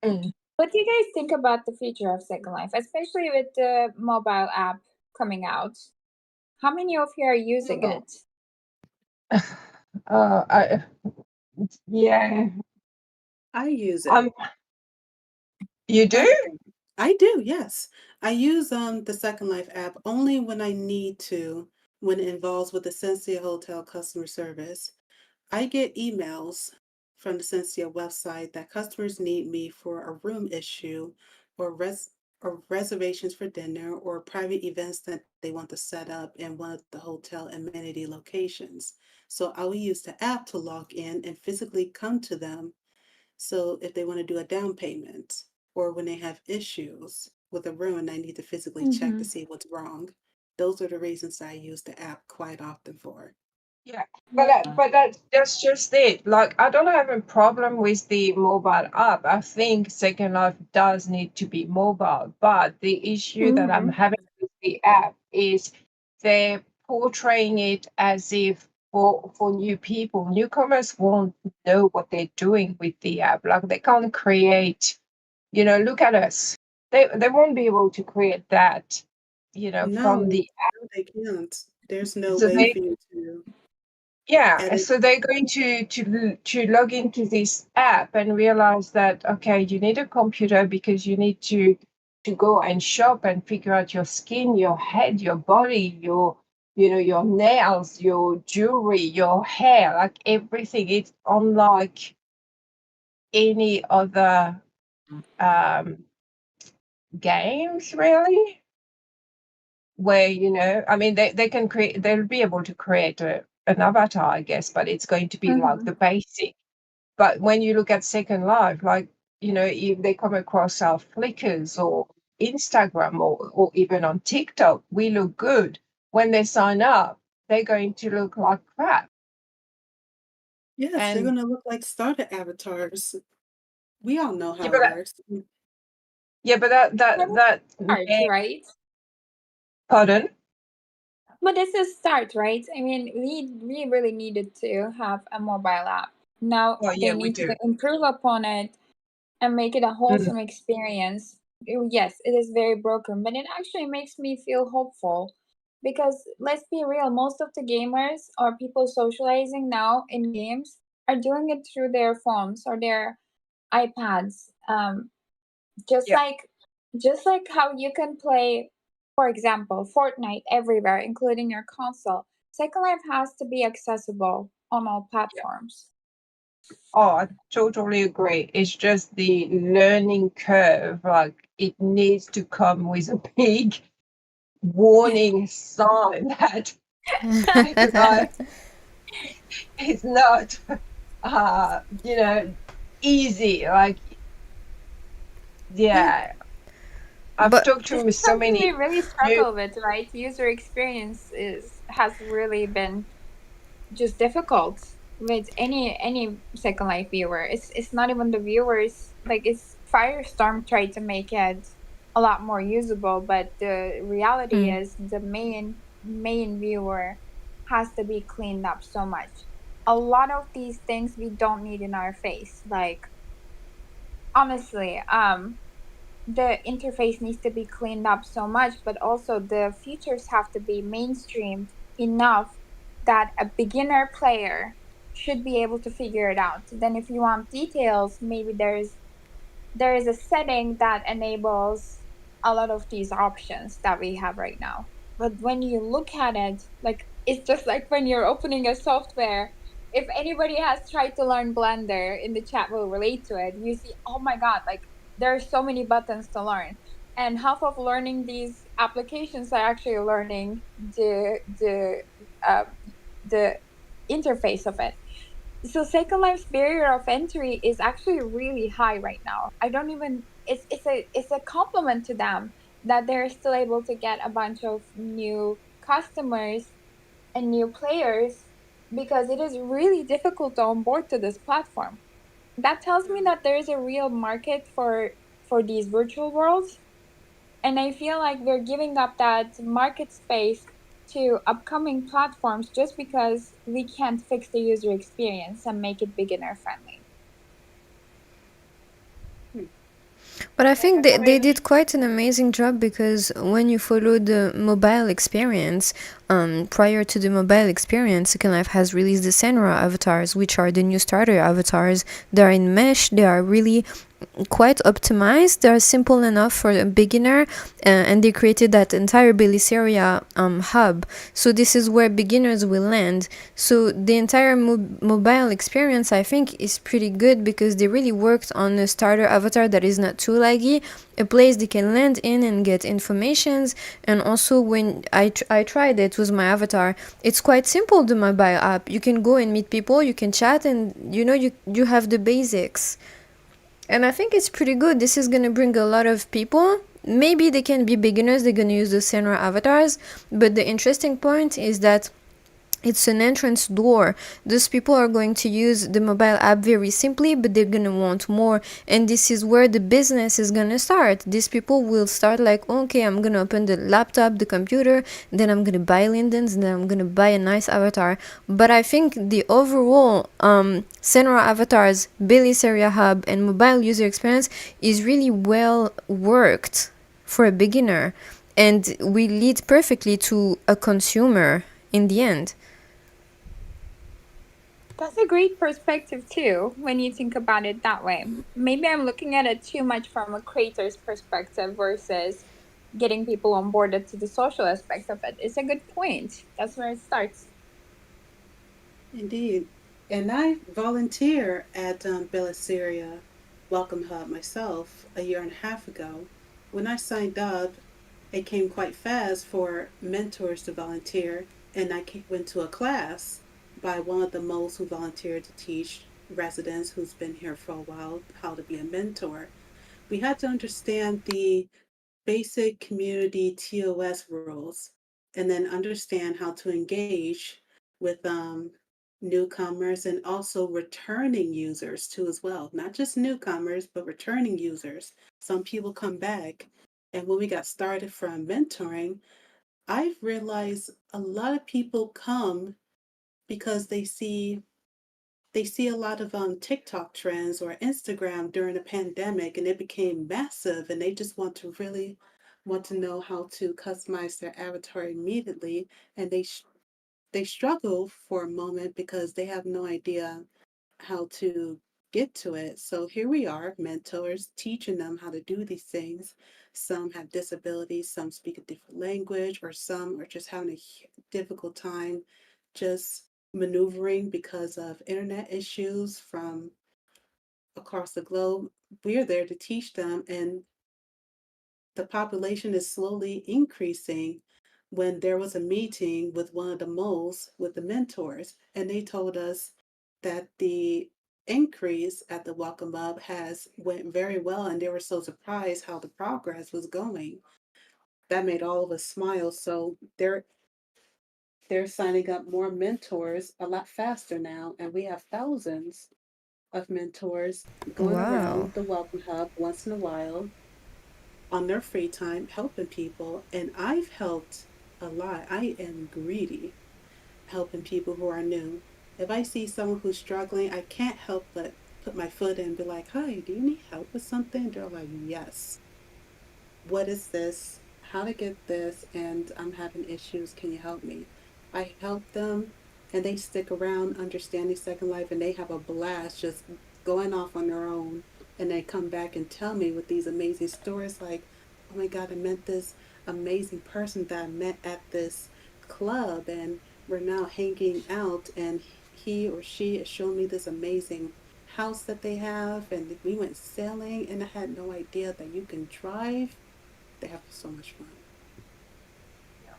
Mm. What do you guys think about the future of Second Life, especially with the mobile app coming out? How many of you are using Oh. it? I, yeah, I use it. you do? I do, yes. I use the Second Life app only when I need to, when it involves with the Sensia Hotel customer service. I get emails from the Sensia website that customers need me for a room issue or reservations for dinner or private events that they want to set up in one of the hotel amenity locations. So I will use the app to log in and physically come to them. So if they want to do a down payment or when they have issues with a room and I need to physically check to see what's wrong, those are the reasons I use the app quite often for. Yeah, but that's just it. Like, I don't have a problem with the mobile app. I think Second Life does need to be mobile, but the issue that I'm having with the app is they're portraying it as if for new people, newcomers won't know what they're doing with the app. Like, they can't create, look at us. They won't be able to create that, from No, the no, they can't. There's no so way they for you to Yeah, edit. so they're going to log into this app and realize that, okay, you need a computer because you need to go and shop and figure out your skin, your head, your body, your nails, your jewelry, your hair, like everything. It's unlike any other um games, really, where, I mean, they can create, they'll be able to create an avatar, I guess, but it's going to be like the basic. But when you look at Second Life, like, if they come across our Flickrs or Instagram or even on TikTok, we look good. When they sign up, they're going to look like crap. Yes, they're And gonna look like starter avatars. We all know yeah, how but it works. that Start, may, right? pardon? But it's a start, right? I mean, we really needed to have a mobile app. Now Oh they yeah, we need do. to improve upon it and make it a Mm. wholesome experience. Yes, it is very broken, but it actually makes me feel hopeful because let's be real, most of the gamers or people socializing now in games are doing it through their phones or their iPads. Just Yeah. like just like how you can play, for example, Fortnite everywhere, including your console. Second Life has to be accessible on all platforms. Oh, I totally agree. It's just the learning curve. Like, it needs to come with a big warning sign that Second Life is not, easy. Like, Yeah, yeah, I've but talked This to is so something we many really new, struggle with, right? User experience has really been just difficult with any Second Life viewer. It's not even the viewers. Like it's Firestorm tried to make it a lot more usable, but the reality mm, is the main viewer has to be cleaned up so much. A lot of these things we don't need in our face. Like honestly, the interface needs to be cleaned up so much, but also the features have to be mainstreamed enough that a beginner player should be able to figure it out. Then if you want details, maybe there is a setting that enables a lot of these options that we have right now. But when you look at it, like it's just like when you're opening a software. If anybody has tried to learn Blender in the chat will relate to it, you see, oh my god, like there are so many buttons to learn. and half of learning these applications are actually learning uh, the interface of it. So Second Life's barrier of entry is actually really high right now. I don't even it's a compliment to them that they're still able to get a bunch of new customers and new players, because it is really difficult to onboard to this platform. That tells me that there is a real market for these virtual worlds, and I feel like we're giving up that market space to upcoming platforms just because we can't fix the user experience and make it beginner friendly. But I think they did quite an amazing job, because when you follow the mobile experience, prior to the mobile experience, Second Life has released the Senra avatars, which are the new starter avatars. They are in mesh, they are really quite optimized. They're simple enough for a beginner, and they created that entire Belisaria hub. So this is where beginners will land. So the entire mobile experience, I think, is pretty good, because they really worked on a starter avatar that is not too laggy, a place they can land in and get informations. And also, when I tried it with my avatar, it's quite simple, the mobile app. You can go and meet people, you can chat, and you have the basics. And I think it's pretty good. This is gonna bring a lot of people. Maybe they can be beginners, they're gonna use the Senra avatars, but the interesting point is that it's an entrance door. Those people are going to use the mobile app very simply, but they're gonna want more, and this is where the business is gonna start. These people will start like, okay, I'm gonna open the laptop, the computer, then I'm gonna buy lindens, and then I'm gonna buy a nice avatar. But I think the overall Senra avatars, Billy's area hub, and mobile user experience is really well worked for a beginner, and will lead perfectly to a consumer in the end. That's a great perspective too, when you think about it that way. Maybe I'm looking at it too much from a creator's perspective versus getting people onboarded to the social aspect of it. It's a good point. That's where it starts. Indeed. And I volunteer at Belisaria Welcome Hub myself a year and a half ago. When I signed up, it came quite fast for mentors to volunteer, and went to a class by one of the moles who volunteered to teach residents who's been here for a while how to be a mentor. We had to understand the basic community TOS rules, and then understand how to engage with newcomers and also returning users too as well. Not just newcomers, but returning users. Some people come back. And when we got started from mentoring, I've realized a lot of people come because they see a lot of TikTok trends or Instagram during the pandemic, and it became massive, and they just want to know how to customize their avatar immediately, and they struggle for a moment because they have no idea how to get to it. So here we are, mentors, teaching them how to do these things. Some have disabilities, some speak a different language, or some are just having a difficult time just maneuvering because of internet issues from across the globe. We're there to teach them, and the population is slowly increasing. When there was a meeting with one of the moles with the mentors, and they told us that the increase at the Welcome Up has went very well, and they were so surprised how the progress was going. That made all of us smile. So they're signing up more mentors a lot faster now, and we have thousands of mentors going Wow. around the Welcome Hub once in a while on their free time helping people. And I've helped a lot. I am greedy helping people who are new. If I see someone who's struggling, I can't help but put my foot in and be like, hi, do you need help with something? They're like, yes. What is this? How to get this? And I'm having issues. Can you help me? I help them, and they stick around understanding Second Life, and they have a blast just going off on their own. And they come back and tell me with these amazing stories like, oh my God, I met this amazing person that I met at this club, and we're now hanging out, and he or she is showing me this amazing house that they have, and we went sailing, and I had no idea that you can drive They have so much fun.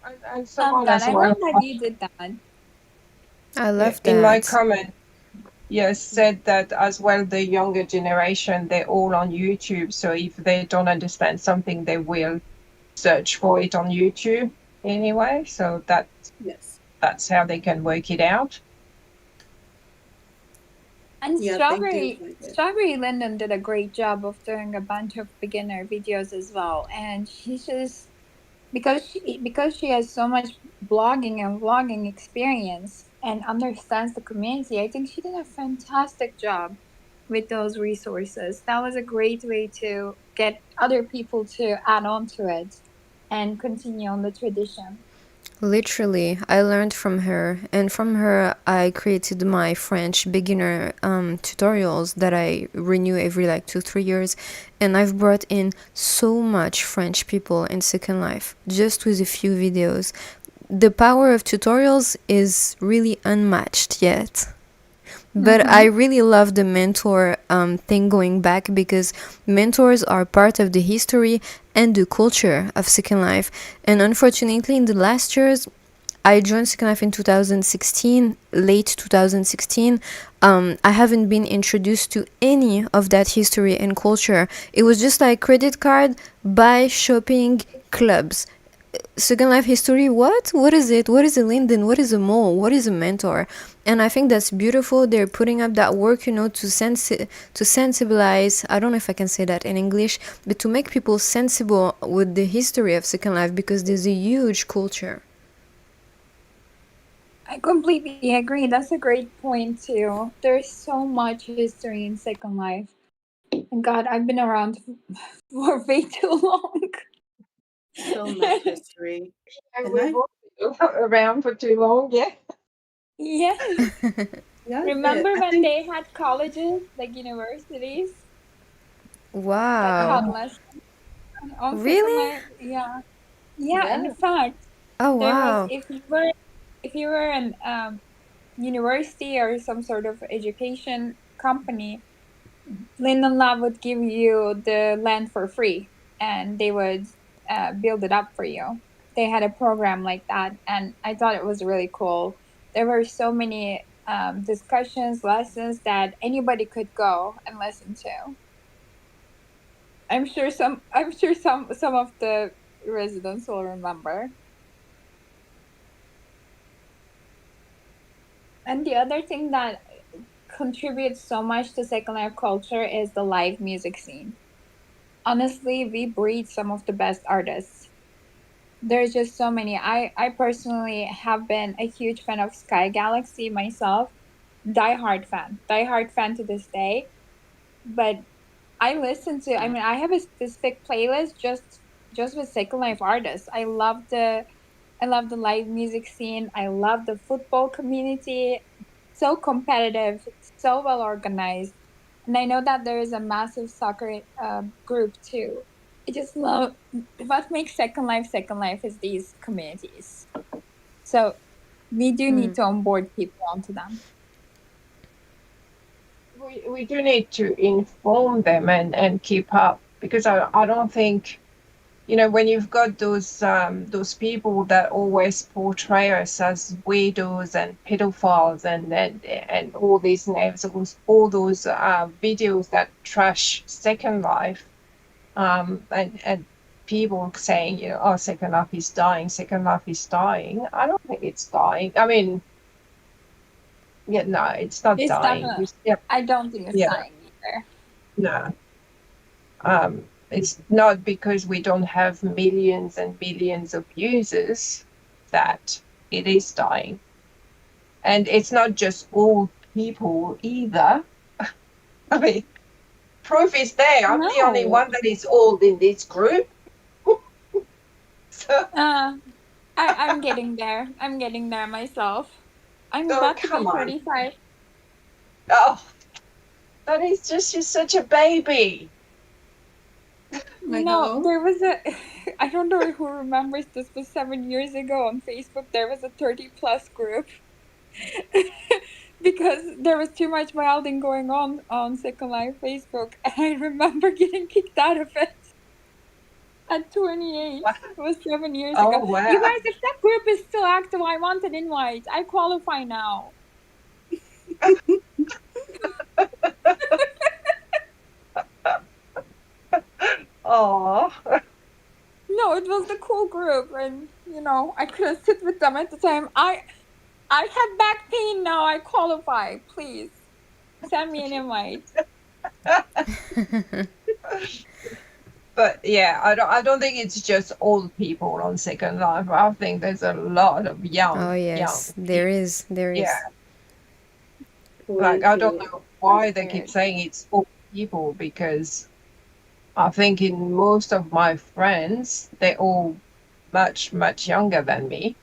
And Love someone that. as I love well that you did that. I love in my that. comment, yes, said that as well. The younger generation, they're all on YouTube. So if they don't understand something, they will search for it on YouTube anyway. So Yes. that's how they can work it out. And Yeah, they do like it. Strawberry Linden did a great job of doing a bunch of beginner videos as well. And she's just because she has so much blogging and vlogging experience and understands the community, I think she did a fantastic job with those resources. That was a great way to get other people to add on to it and continue on the tradition. Literally, I learned from her, and from her, I created my French beginner tutorials that I renew every like 2-3 years, and I've brought in so much French people in Second Life just with a few videos. The power of tutorials is really unmatched yet. But I Mm-hmm. really love the mentor thing going back, because mentors are part of the history and the culture of Second Life. And unfortunately, in the last years, I joined Second Life in 2016, late 2016. I haven't been introduced to any of that history and culture. It was just like credit card, buy, shopping, clubs. Second Life history, what is it? What is a linden? What is a mole? What is a mentor? And I think that's beautiful. They're putting up that work, to sensibilize. I don't know if I can say that in English, but to make people sensible with the history of Second Life, because there's a huge culture. I completely agree. That's a great point too. There's so much history in Second Life. And God, I've been around for way too long. So much history. And And we've I, all been around for too long, yeah. Yes. yeah, Remember I when think, they had colleges, like universities, that Wow. taught lessons on Second Really? Life? Yeah. Yeah, in yeah. fact, Oh, there was wow. if you were an university or some sort of education company, Linden Lab would give you the land for free, and they would build it up for you. They had a program like that, and I thought it was really cool. There were so many discussions, lessons that anybody could go and listen to. I'm sure some of the residents will remember. And the other thing that contributes so much to Second Life culture is the live music scene. Honestly, we breed some of the best artists. There's just so many. I personally have been a huge fan of Sky Galaxy myself. Die hard fan to this day. But I mean, I have a specific playlist just with Second Life artists. I love the live music scene. I love the football community. So competitive, so well organized. And I know that there is a massive soccer group too. I just love what makes Second Life is these communities. So we do need to onboard people onto them. We do need to inform them and keep up, because I don't think, when you've got those people that always portray us as weirdos and pedophiles and all these names, all those videos that trash Second Life, and people saying, oh, Second Life is dying, Second Life is dying. I don't think it's dying. I mean, yeah, no, it's not It's dying. definitely. I don't think it's Yeah, dying either. no. It's not because we don't have millions and millions of users that it is dying. And it's not just old people either. I mean, proof is there. I'm the only No. one that is old in this group. So, Uh, I'm getting there. I'm getting there myself. I'm so about to be come on. 35. Oh, that is just you're such a baby. You I know, know. there was a, I don't know who remembers this, but 7 years ago on Facebook, there was a 30 plus group because there was too much wilding going on Second Life Facebook. And I remember getting kicked out of it. at 28. Wow. It was 7 years Oh, ago. wow. You guys, if that group is still active, I want an invite. I qualify now. Oh, No, it was the cool group, and I couldn't sit with them at the time. I have back pain now. I qualify. Please send me an invite. but yeah, I don't think it's just old people on Second Life. I think there's a lot of young, Oh young yes, people. there Yeah, is. like I don't Plenty. know why they keep Weird. saying it's old people because I think in most of my friends, they're all much, much younger than me.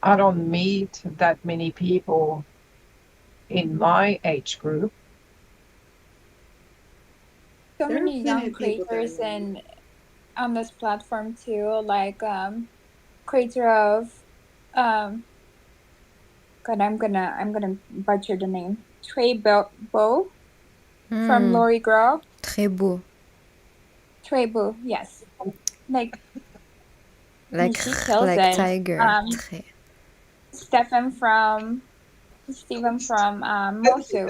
I don't meet that many people in my age group. So There are many plenty young of people that creators way. and on this platform too, like creator of um God, I'm gonna butcher the name. Trey Bo from Hmm, Lori Grow. très beau. Trey Bo, yes. Like she kills Like it. tiger. Très. Stefan from Steven from Mosu.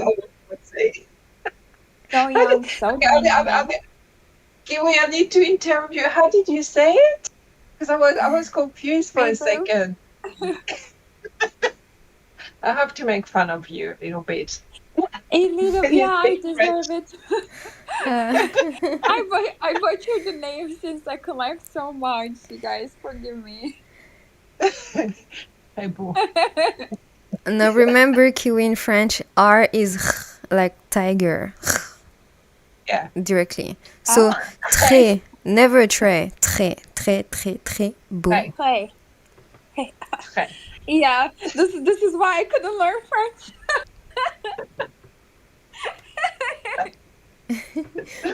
So I, young, so I, dynamic. Kiwi, I need to interrupt you. How did you say it? Because I was confused for Trey a Bo. second. I have to make fun of you a little bit. A little, Can you yeah, I speak deserve French? it. Uh, I butchered the name since I collect so much. You guys forgive me. Hey, boo. now remember, Kiwi in French, R is like tiger Yeah. directly. So Ah, très, never très, très beau. Hey, hey, hey. hey. Yeah, this is why I couldn't learn French.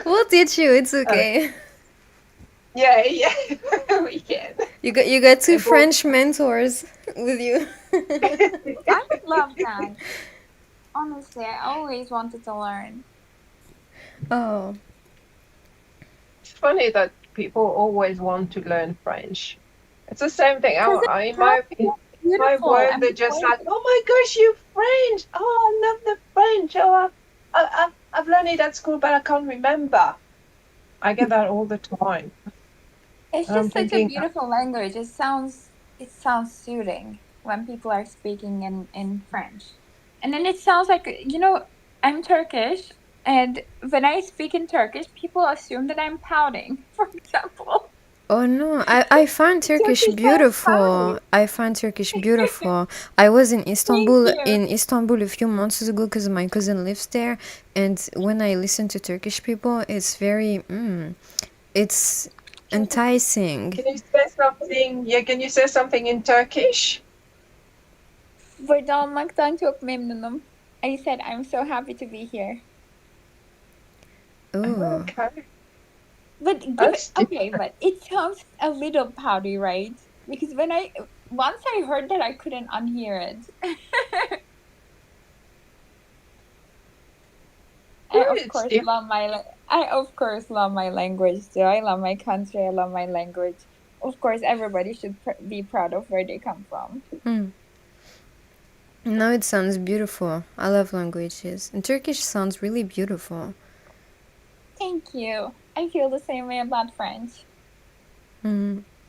We'll teach you. It's Uh, okay. yeah, yeah. We can. You got two Hey, boo. French mentors with you. I would love that. Honestly, I always wanted to learn. Oh, It's funny that people always want to learn French. It's the same thing. Because it's In so my beautiful work, and they're just like, poetic. "Oh my gosh, you French! Oh, I love the French! Oh, I've learned it at school, but I can't remember." I get that all the time, It's and I'm just such a thinking, beautiful language. It sounds soothing when people are speaking in French. And then it sounds like, I'm Turkish, and when I speak in Turkish, people assume that I'm pouting, for example. oh no, I find Turkish Turkish sounds beautiful. pouty. I find Turkish beautiful. I was Thank you. In Istanbul a few months ago because my cousin lives there, and when I listen to Turkish people, it's very it's enticing. can you say something? Yeah, can you say something in Turkish? Burada olmaktan çok memnunum. I said I'm so happy to be here. Oh, Okay, But that's okay, but it sounds a little pouty, right? Because once I heard that, I couldn't unhear it. I of good. course love I of course love my language too. I love my country. I love my language. Of course, everybody should be proud of where they come from. no, it sounds beautiful. I love languages, and Turkish sounds really beautiful. Thank you. I feel the same way about French.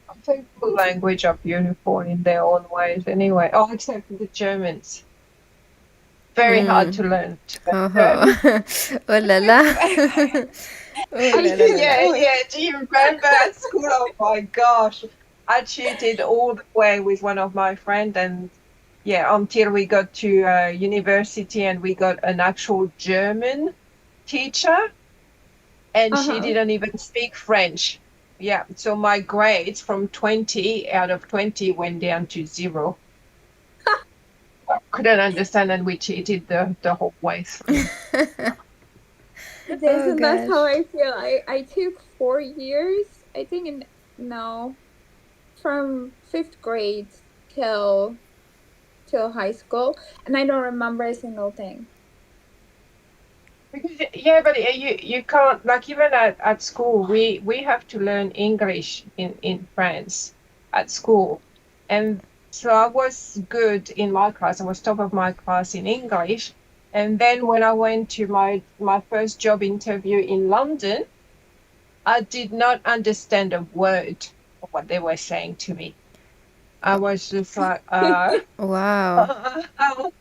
I think the language are beautiful in their own ways anyway. Oh, except for the Germans. Very hard to learn Oh, German. oh la la. Oh la la la la. Yeah, yeah. Do you remember at school? Oh my gosh. I cheated all the way with one of my friends and yeah, until we got to university and we got an actual German teacher and she Uh-huh. didn't even speak French. Yeah, so my grades from 20 out of 20 went down to 0. Couldn't understand and we cheated the whole way through. Oh Isn't that how gosh. I feel? I took 4 years, I think, no, from fifth grade till till high school, and I don't remember a single thing. Because Yeah, but you can't, like, even at school we have to learn English in France at school, and so I was good in my class. I was top of my class in English, and then when I went to my first job interview in London, I did not understand a word of what they were saying to me. I was just like, Wow. and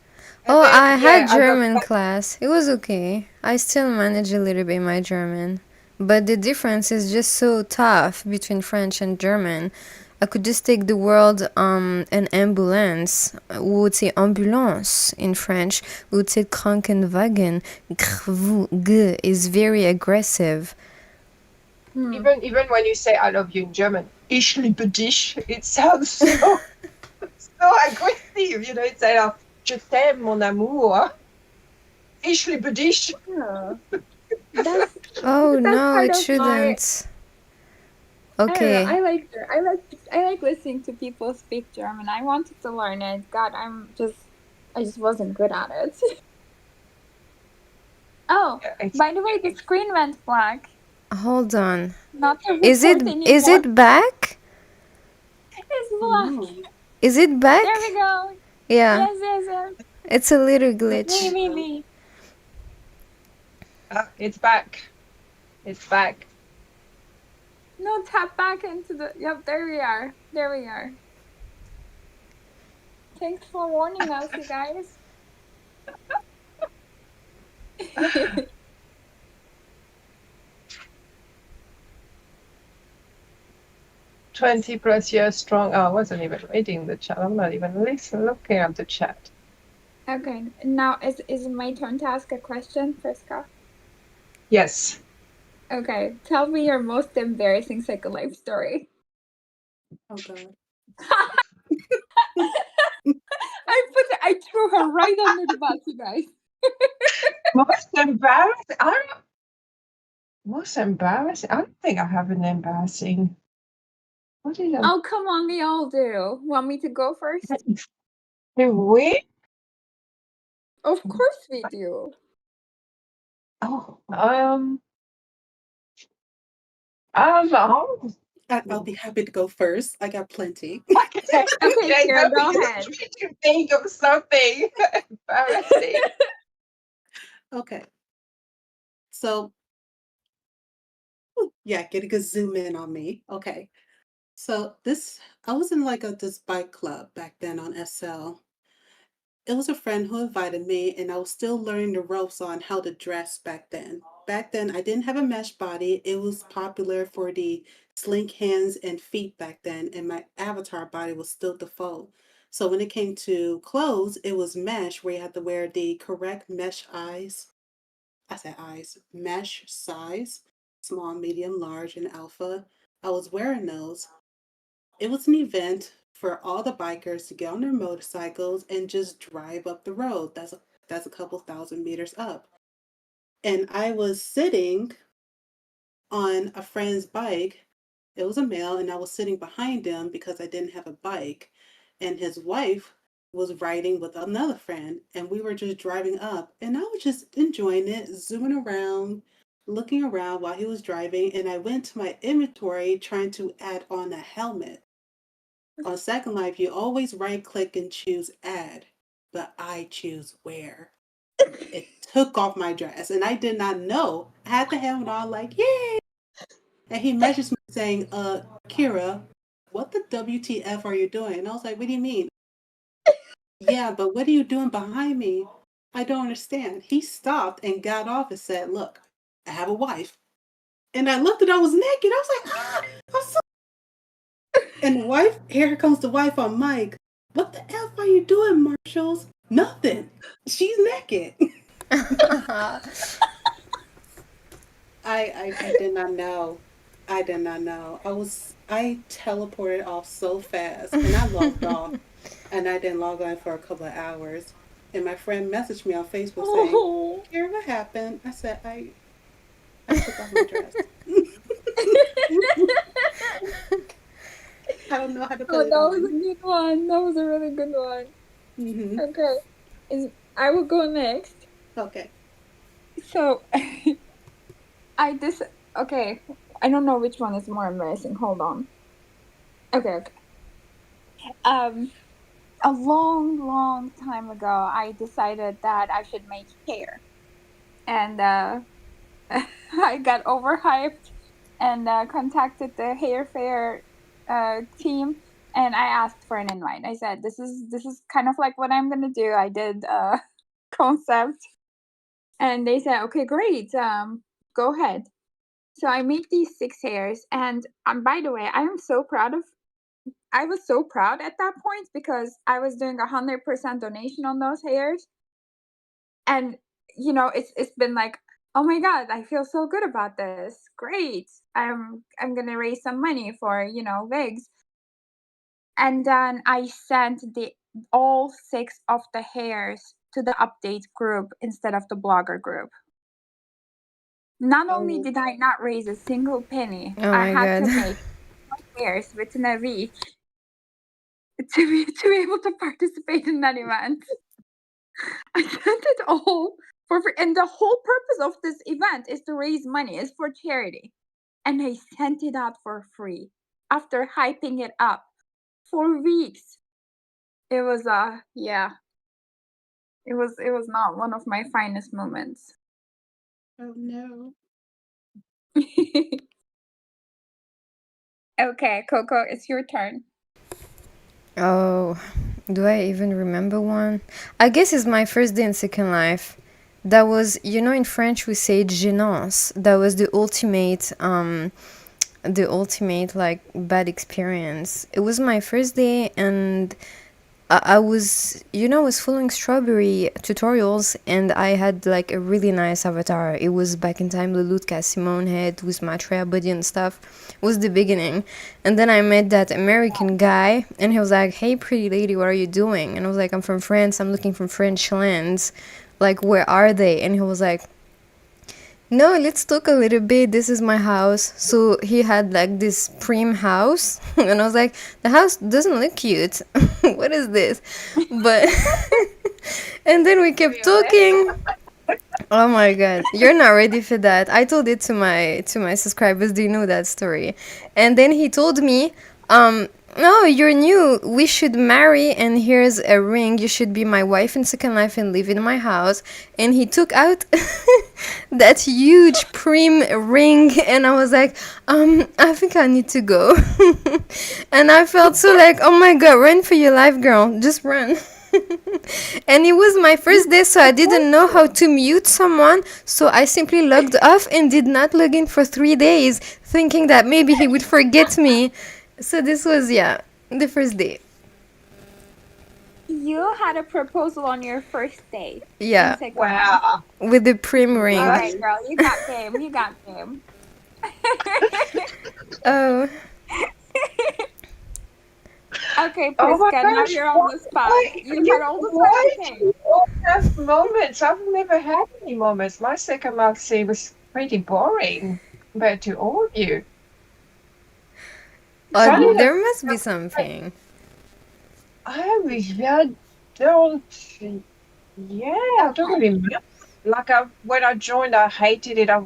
Oh, then I had yeah, I got German class. It was okay. I still manage a little bit my German. But the difference is just so tough between French and German. I could just take the word an ambulance. We would say ambulance in French. We would say Krankenwagen. G is very aggressive. even when you say I love you in German, ich liebe dich, it sounds so aggressive, you know. It's like, je t'aime, mon amour. Ich liebe dich. Yeah. That's Oh that's no, part it of my. shouldn't. I don't know. Okay. I like listening to people speak German. I wanted to learn it. God, I just wasn't good at it. Oh, by the way, the screen went black. Hold on. Not to Is it report anymore. is it back? It's Oh, black. no. Is it back? There we go. Yeah. Yes. It's a little glitch. Me. It's back. It's back. No, tap back into the. Yep, there we are. Thanks for warning us, you guys. 20+ years strong. Oh, I wasn't even reading the chat. I'm not even looking at the chat. Okay, now is it my turn to ask a question, Friska? Yes. Okay, tell me your most embarrassing second life story. Oh, God. I threw her right under the bus, you guys. Most embarrassing? Most embarrassing? I don't think I have an embarrassing. What is it? Oh, come on, we all do. Want me to go first? Do we? Of course we do. Oh, oh. I'll be happy to go first. I got plenty. Okay, Kira, go ahead. To think of something embarrassing. Okay. So, yeah, get a good zoom in on me. Okay. So I was in like this bike club back then on SL. It was a friend who invited me, and I was still learning the ropes on how to dress back then. Back then, I didn't have a mesh body. It was popular for the slink hands and feet back then, and my avatar body was still default. So when it came to clothes, it was mesh where you had to wear the correct mesh eyes. I said eyes, mesh size, small, medium, large, and alpha. I was wearing those. It was an event for all the bikers to get on their motorcycles and just drive up the road. That's a couple thousand meters up. And I was sitting on a friend's bike. It was a male, and I was sitting behind him because I didn't have a bike. And his wife was riding with another friend, and we were just driving up. And I was just enjoying it, zooming around, looking around while he was driving. And I went to my inventory trying to add on a helmet. On Second Life, you always right click and choose add, but I choose wear. It took off my dress, and I did not know. I had the helmet on, like, yay! And he messaged me saying, Kira, what the WTF are you doing? And I was like, what do you mean? Yeah, but what are you doing behind me? I don't understand. He stopped and got off and said, look, I have a wife. And I looked and I was naked. I was like, I'm so. And wife, here comes the wife on mic. What the F are you doing, Marshalls? Nothing. She's naked. I did not know. I did not know. I teleported off so fast and I logged off and I didn't log on for a couple of hours. And my friend messaged me on Facebook saying, Kira, what happened? I said, I took off my dress. I don't know how to put it that on. was a good one. That was a really good one. Mm-hmm. Okay, I will go next. Okay. So, Okay, I don't know which one is more embarrassing. Hold on. Okay. A long time ago, I decided that I should make hair, and I got overhyped and contacted the hair fair team, and I asked for an invite. I said, "This is kind of like what I'm gonna do." I did concept, and they said, "Okay, great. Go ahead." So I made these 6 hairs, and by the way, I was so proud at that point because I was doing 100% donation on those hairs, and it's been like, oh my god, I feel so good about this. Great, I'm gonna raise some money for wigs, and then I sent the all 6 of the hairs to the update group instead of the blogger group. Not only did I not raise a single penny, Oh I my had to god. make hairs within a week to be able to participate in that event. I sent it all for free, and the whole purpose of this event is to raise money, is for charity. And I sent it out for free after hyping it up for weeks. It was it was not one of my finest moments. Oh no. Okay, Coco, it's your turn. Oh, do I even remember one? I guess it's my first day in Second Life. That was, in French we say gênance. That was the ultimate like bad experience. It was my first day, and I was, I was following strawberry tutorials, and I had like a really nice avatar. It was back in time the Lutka Simone had with Matria body and stuff. It was the beginning. And then I met that American guy, and he was like, "Hey, pretty lady, what are you doing?" And I was like, "I'm from France. I'm looking for French lands. Like, where are they?" And he was like, "No, let's talk a little bit. This is my house." So he had like this prim house, and I was like, "The house doesn't look cute. What is this?" But and then we kept talking. Oh my god, you're not ready for that. I told it to my subscribers. They know that story. And then he told me, "No, you're new. We should marry, and here's a ring. You should be my wife in Second Life and live in my house." And he took out that huge prim ring, and I was like, I think I need to go." And I felt so like, oh my god, run for your life, girl. Just run. And it was my first day, so I didn't know how to mute someone, so I simply logged off and did not log in for 3 days, thinking that maybe he would forget me. So this was, the first day. You had a proposal on your first day. Yeah, Wow. with the prim ring. All right, girl, you got game. You got game. Oh, Okay, Oh my Priska, now gosh, you're on the spot. You had all the time. Okay. you all have moments. I've never had any moments. My second life was pretty boring compared to all of you. Funny there that must be something. I don't. Yeah, I don't really remember. Like when I joined, I hated it. I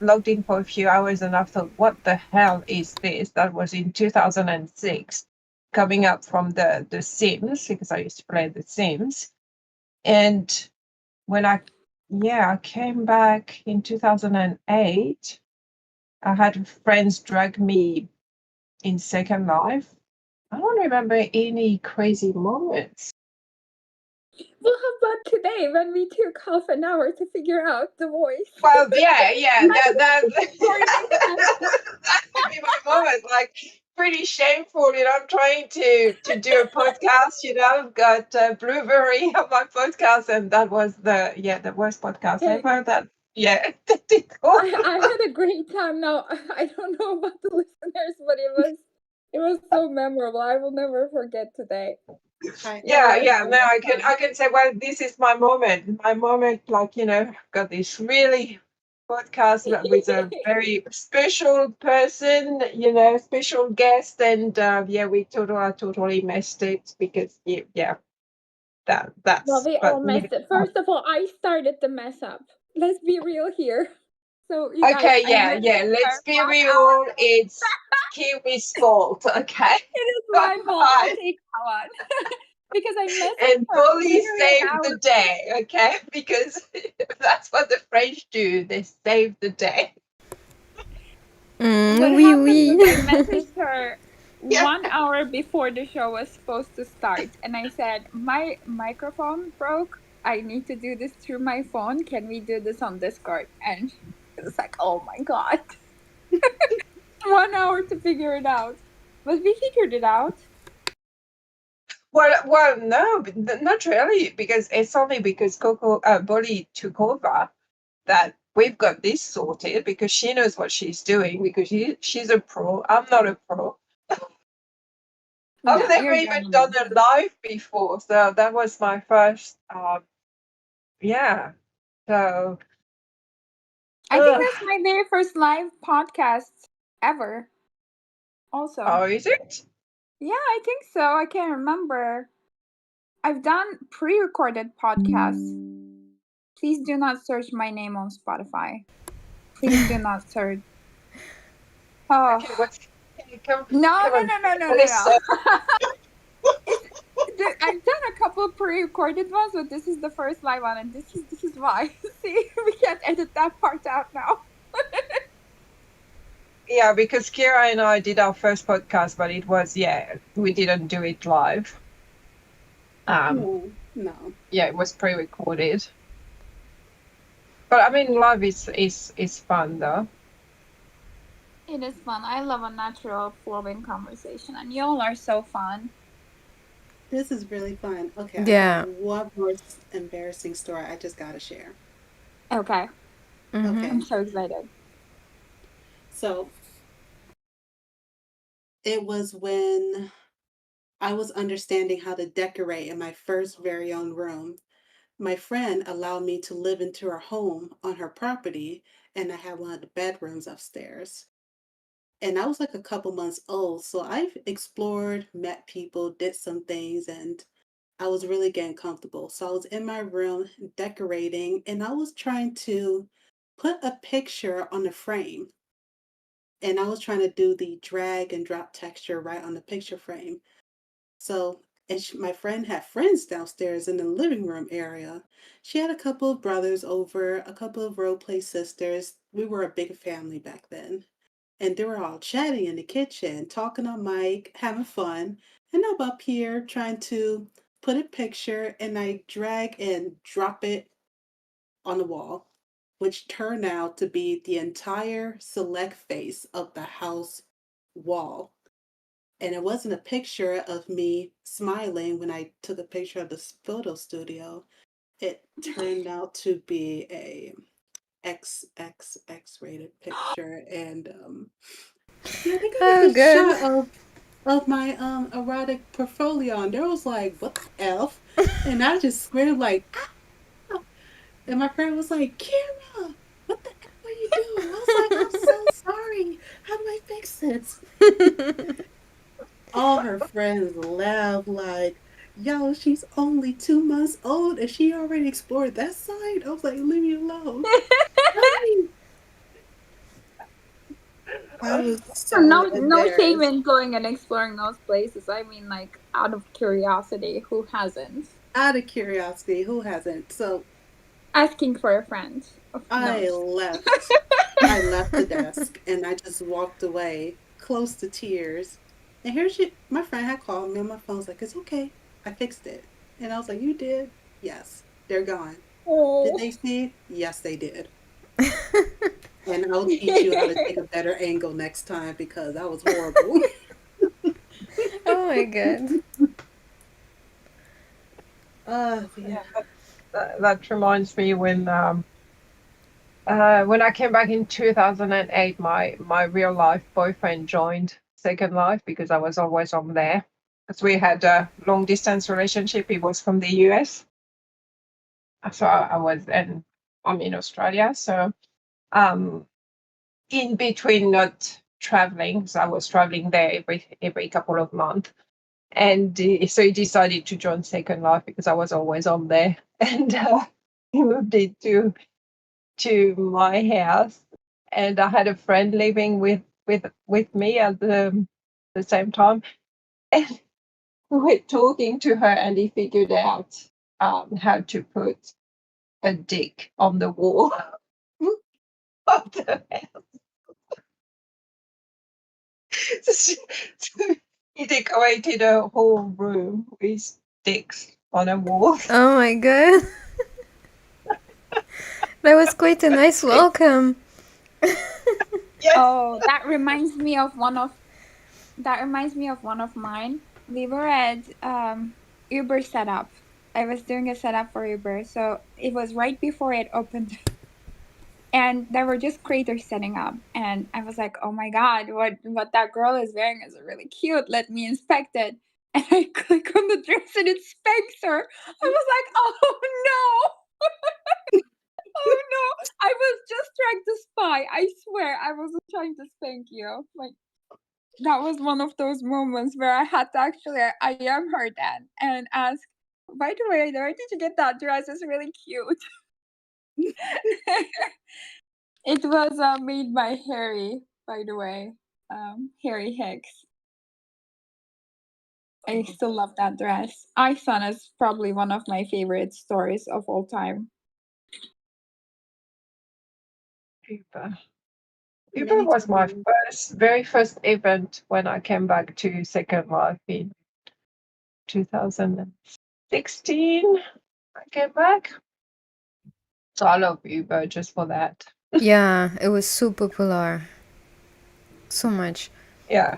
logged in for a few hours and I thought, what the hell is this? That was in 2006, coming up from the Sims, because I used to play the Sims. And when I came back in 2008, I had friends drag me in Second Life. I don't remember any crazy moments. Well, how about today when we took half an hour to figure out the voice? Well, that would be my moment. Like, pretty shameful, I'm trying to do a podcast. I've got Blueberry on my podcast, and that was the worst podcast ever. I had a great time. Now I don't know about the listeners, but it was so memorable. I will never forget today. No, I can say, well, this is my moment. My moment, like, got this really podcast with a very special person, special guest, and I totally messed it because that's Well, we all messed it. First of all, I started the mess up. Let's be real here. So you guys, Okay, I yeah, messaged let's her be 1 hour. real. It's Kiwi's fault, okay? It is my fault. I'll Fine. take that one. Because I messaged And her Polly literally an saved hour. the day, okay? Because that's what the French do. They save the day. What Oui, happened was I oui. messaged her Yeah. 1 hour before the show was supposed to start, and I said, my microphone broke. I need to do this through my phone. Can we do this on Discord? And it was like, oh my god. 1 hour to figure it out. But we figured it out. Well, no, not really, because it's only because Bolly took over that we've got this sorted, because she knows what she's doing, because she's a pro. I'm not a pro. I've No, never you're even done done. a live before, so that was my first. Yeah. So. I think that's my very first live podcast ever. Also. Oh, is it? Yeah, I think so. I can't remember. I've done pre-recorded podcasts. Please do not search my name on Spotify. Please do not search. Oh. Okay, what's come No. Melissa. I've done a couple of pre-recorded ones, but this is the first live one, and this is why. See, we can't edit that part out now. Yeah, because Kira and I did our first podcast, but it was we didn't do it live. No. Yeah, it was pre-recorded. But I mean, live is fun though. It is fun. I love a natural flowing conversation, and y'all are so fun. This is really fun. Okay, Yeah. I got one more embarrassing story I just gotta share. Okay. Okay. I'm so excited. So it was when I was understanding how to decorate in my first very own room. My friend allowed me to live into her home on her property, and I had one of the bedrooms upstairs. And I was like a couple months old, so I've explored, met people, did some things, and I was really getting comfortable. So I was in my room decorating, and I was trying to put a picture on the frame. And I was trying to do the drag and drop texture right on the picture frame. So, my friend had friends downstairs in the living room area. She had a couple of brothers over, a couple of role play sisters. We were a big family back then. And they were all chatting in the kitchen, talking on mic, having fun. And I'm up here trying to put a picture, and I drag and drop it on the wall, which turned out to be the entire select face of the house wall. And it wasn't a picture of me smiling when I took a picture of the photo studio. It turned out to be a XXX rated picture, and yeah, they got a Oh, good shot good. of my erotic portfolio, and they was like, "What the f?" And I just screamed like, "Ah!" And my friend was like, "Kira, what the f are you doing?" I was like, "I'm so sorry. How do I fix this?" All her friends laughed like, "Yo, she's only 2 months old and she already explored that side." I was like, "Leave me alone." Sorry. I was so No shame embarrassed. in going and exploring those places. I mean, like, out of curiosity, who hasn't? Out of curiosity, who hasn't? So Asking for a friend. No. I left. I left the desk and I just walked away, close to tears. And my friend had called me on my phone. Was like, "It's okay. I fixed it." And I was like, "You did?" "Yes." "They're gone." "Did Oh. they see it?" "Yes, they did." And I'll teach you how to take a better angle next time because that was horrible. Oh my god. Yeah. That reminds me when I came back in 2008, my real life boyfriend joined Second Life because I was always on there. Because we had a long distance relationship. He was from the US, so I was, and I'm in Australia. So um, in between not traveling, so I was traveling there every couple of months. And so he decided to join Second Life because I was always on there, and he moved into my house. and I had a friend living with me at the same time, and we were talking to her, and he figured out how to put a dick on the wall of the house. So he decorated a whole room with dicks on a wall. Oh my god. That was quite a nice welcome. Yes. Oh, that reminds me of one of mine. We were at Uber setup. I was doing a setup for Uber, so it was right before it opened. And there were just creators setting up, and I was like, "Oh my god, what that girl is wearing is really cute. Let me inspect it." And I click on the dress, and it spanks her. I was like, "Oh no, oh no!" I was just trying to spy. I swear, I wasn't trying to spank you. Like, that was one of those moments where I had to actually, I am her then, and ask, "By the way, where did you get that dress? It's really cute." It was made by Harry, by the way, Harry Hicks. I still love that dress. Ison is probably one of my favorite stories of all time. Uber. Uber was my very first event when I came back to Second Life in 2016. I came back. So I love Uber just for that. Yeah, it was so popular. So much. Yeah.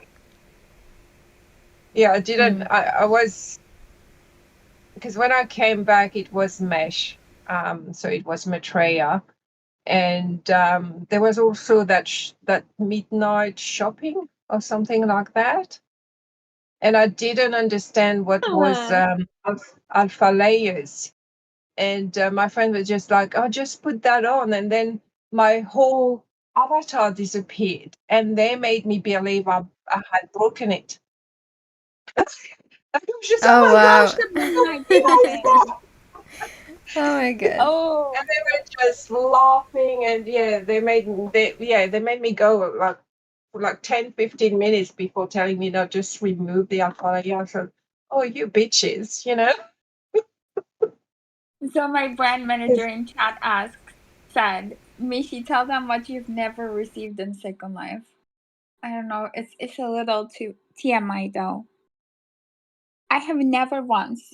Yeah, I didn't, I was, because when I came back, it was Mesh. So it was Maitreya. And there was also that midnight shopping or something like that. And I didn't understand what was alpha layers. And my friend was just like, "Oh, just put that on." And then my whole avatar disappeared. And they made me believe I had broken it. And it was just, oh Oh my gosh, wow. the Midnight realized shopping. that. Oh my god. Oh, And they were just laughing. And yeah, they made me go like 10, 15 minutes before telling me, "No, just remove the alpha layer." So, oh, you bitches, you know? so my brand manager in chat said, "Mishi, tell them what you've never received in Second Life." I don't know. It's a little too TMI though. I have never once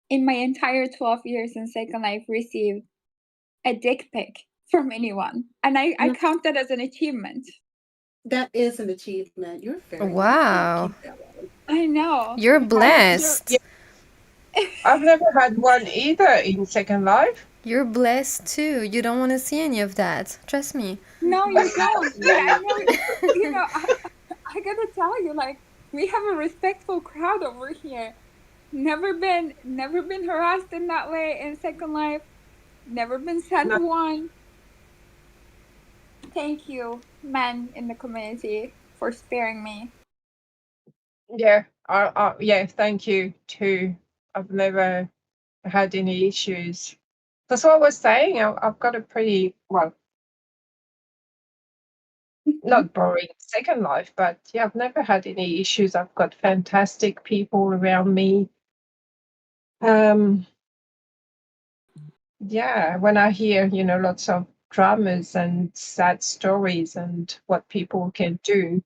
in my entire 12 years in Second Life received a dick pic from anyone, and I count that as an achievement. That is an achievement. You're very lucky. Wow. Keep that up. I know. You're Like, blessed. I've never had one either in Second Life. You're blessed too. You don't want to see any of that. Trust me. no, you don't. But I know. You know, I gotta tell you, like, we have a respectful crowd over here. Never been harassed in that way in Second Life. Never been sent No. one. Thank you, men in the community, for sparing me. Yeah, yeah, thank you too. I've never had any issues. That's what I was saying. I've got a pretty, well, not boring Second Life, but yeah, I've never had any issues. I've got fantastic people around me. Yeah, when I hear, lots of dramas and sad stories and what people can do.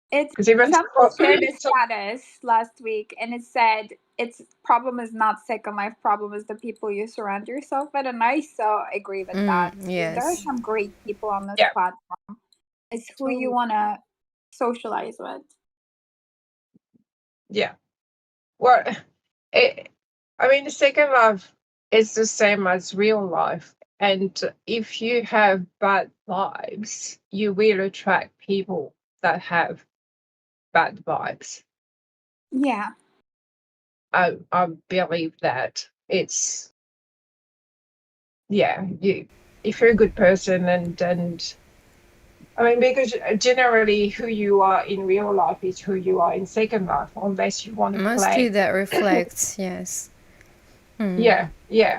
It's Because even someone shared a status last week, and it said its problem is not Second Life, problem is the people you surround yourself with, and I so agree with that. There are Yes. some great people on this Yeah. platform. It's who you want to socialize with. Yeah. Well, I mean, the Second Life is the same as real life. And if you have bad vibes, you will attract people that have bad vibes. Yeah. I believe that. It's, yeah, if you're a good person and I mean, because generally who you are in real life is who you are in Second Life, unless you want to Mostly play. that reflects, yes. Yeah,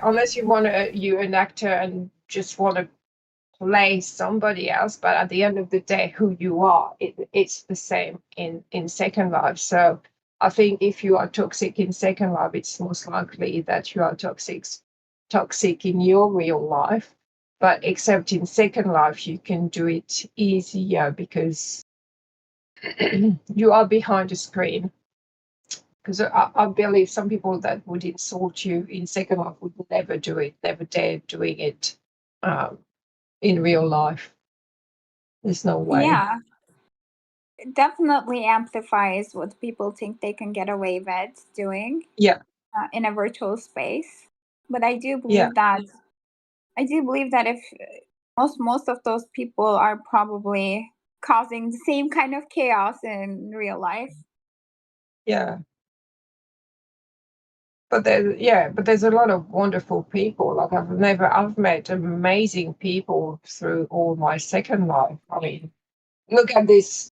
unless you're an actor and just want to play somebody else, but at the end of the day, who you are, it's the same in Second Life. So I think if you are toxic in Second Life, it's most likely that you are toxic in your real life. But except in Second Life, you can do it easier because you are behind a screen. Because I believe some people that would insult you in Second Life would never do it, never dare doing it in real life. There's no way. Yeah, it definitely amplifies what people think they can get away with doing. Yeah. In a virtual space. But I do Yeah. believe that if most of those people are probably causing the same kind of chaos in real life. Yeah. But there's a lot of wonderful people. Like I've met amazing people through all my Second Life. I mean, look at this,